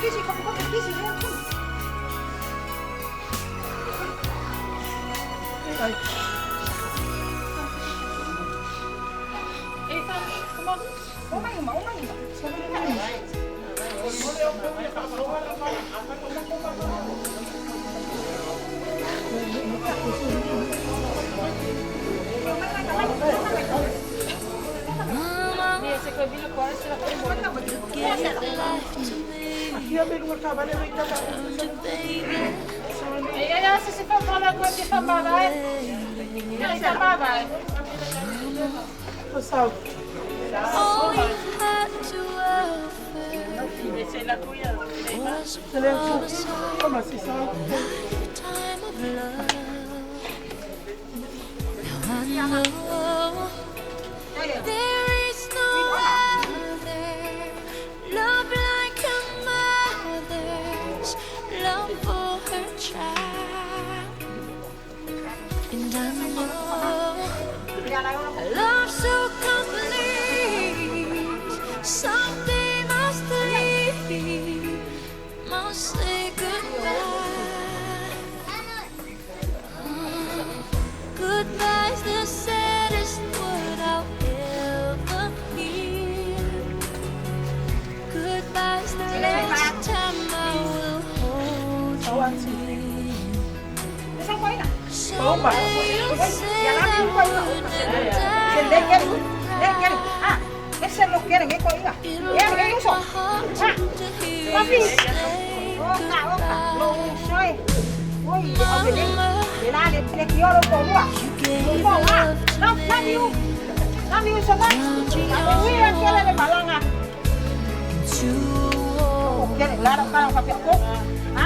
kisi ko ko kisi ko. Ethan, come on. Umay. Sabi mo na. Ja, ze zit van alle kwartje van Babij. Ja, ik ga Babij. All we had to offer was all the lifetime of love. Now I know there is no other love like a mother's love for her child. And I know a love so complete, someday must leave, must say goodbye. Goodbye's the saddest word I'll ever hear. Goodbye's the last time I will hold you. Someday you'll say that wouldn't die. Ese lo quieren, ¿qué coño? It'll break my heart to hear you say goodbye. Lo soy. Uy, de la le quiero lo pongo. You gave your love to No, me. you so much. Uy, quiere de balanga. Quiere claro para papi ako. Ha?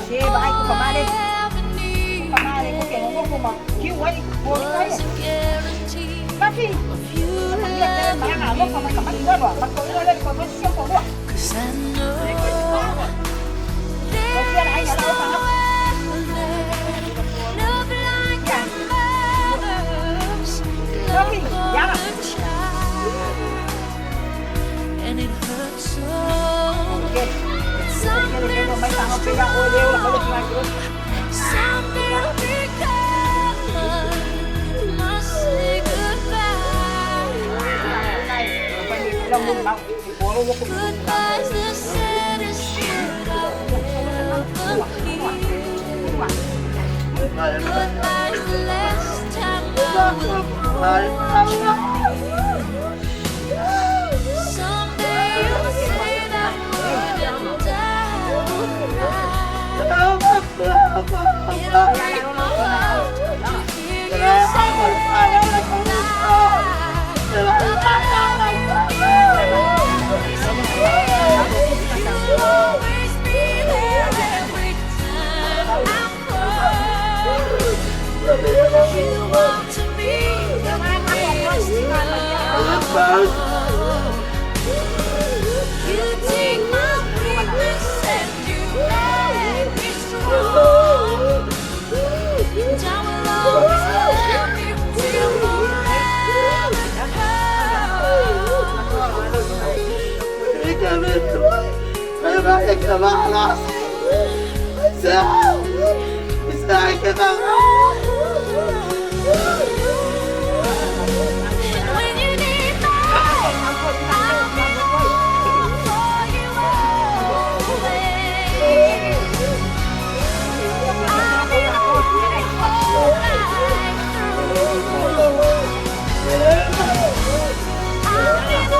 Si bahay ko pamali. Pamali ko kaya mo ko ma. Kiway, kiway. Papi. Balanga mo pa makamali ba? Pagkulo lang ko posisyon ko ba? Cause I know there's no love like a mother's love for a child. And it hurts so that someday you'll be gone, must say goodbye. Goodbye's the saddest word I'll ever hear. Goodbye's the last time I will hold you. Someday you'll say that wouldn't die. It'll break my heart to hear you say goodbye. You'll always be there every time I'm cold. You want to be the greatest of all. You take my weakness and you make me strong. And I will always love you till forever When you need me, I'll be for you always. I'll be all night through. I'll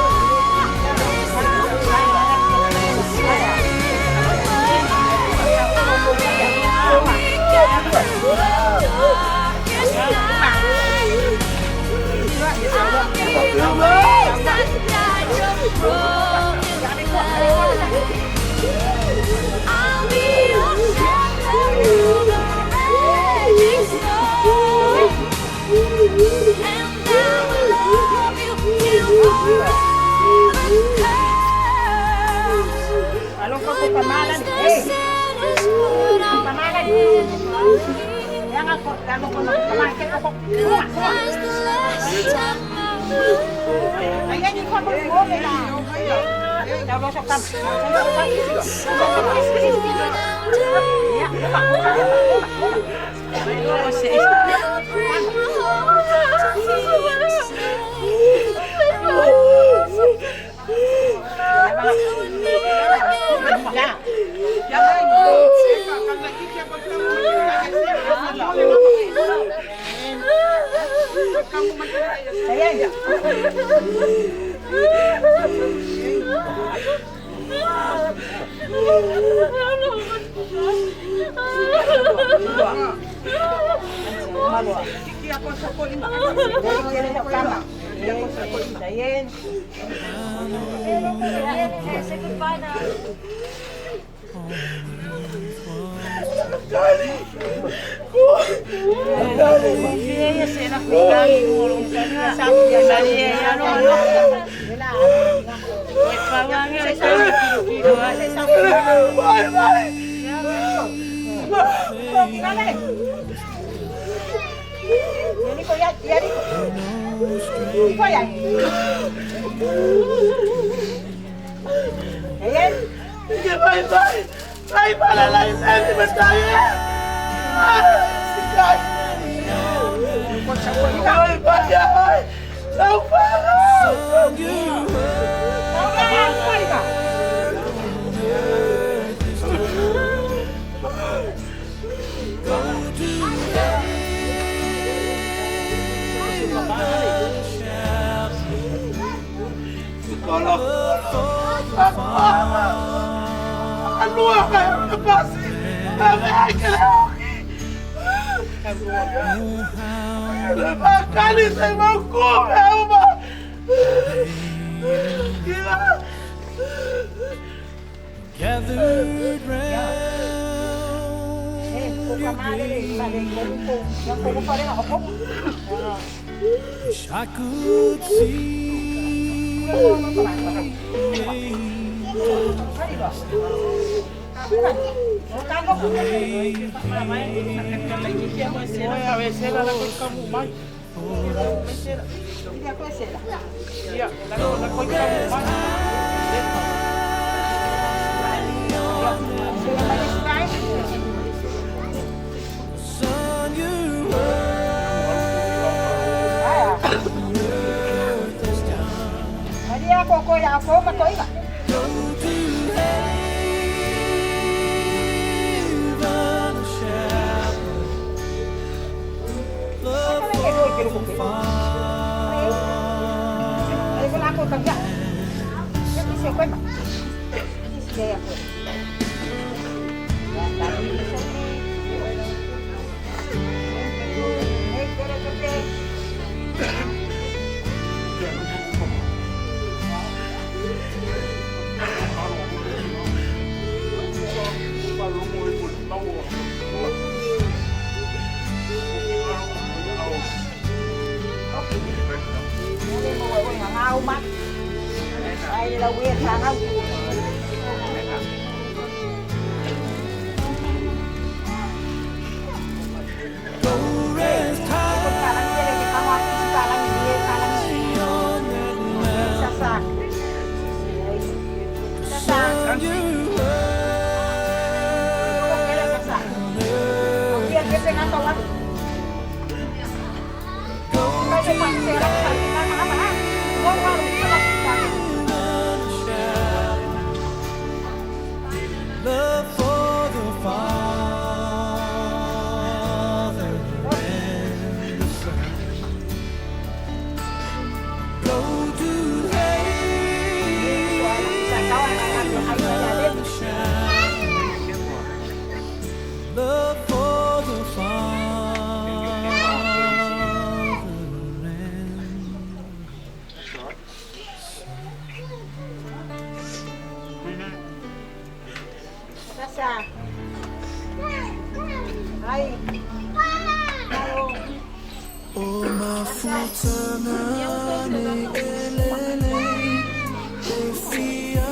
be the Along ko po pamalan. Pamalan. Yang ako, lalo ko pamalan ako. Ayan yung kapag mo nila. Daw lo sok tam. Gathered round wish I could see son you Maria koko ya ko matoiga. go to heaven shout love for the Father. Ay ko ako kagya. Kasi siya ko ba. Siya ko. Ya tadi bisa ni. Hey, kere. Ngau mắt đây là quyền thằng không Love for the Father and the Son. Go to heaven shout. Love for the Father and Sasa. Ay. Oh, my futanane elele, fia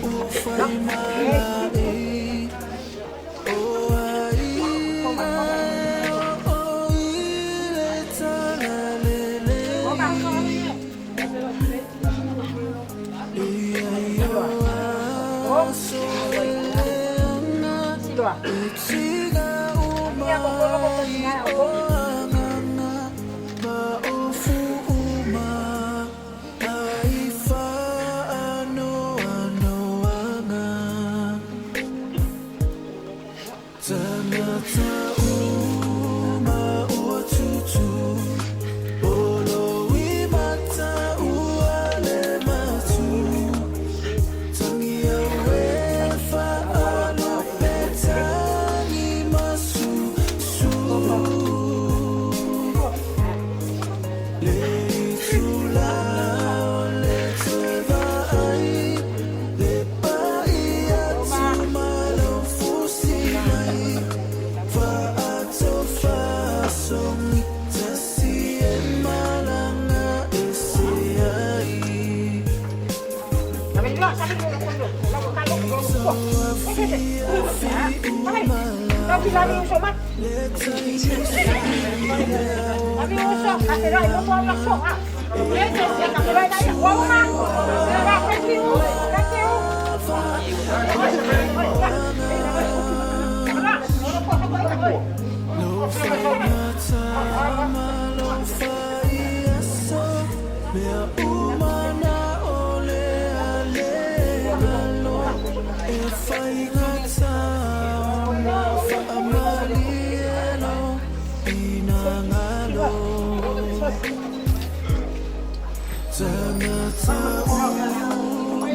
ufai mai. Oh, ile tanalele. Iya ko ko ko nga ako. Lagi usok mat. Lagi usok, kasih rai lo mau masuk ah. Lepas ya kasih rai dah ya. Wah mah. Thank you. Thank you. Turn the time on, my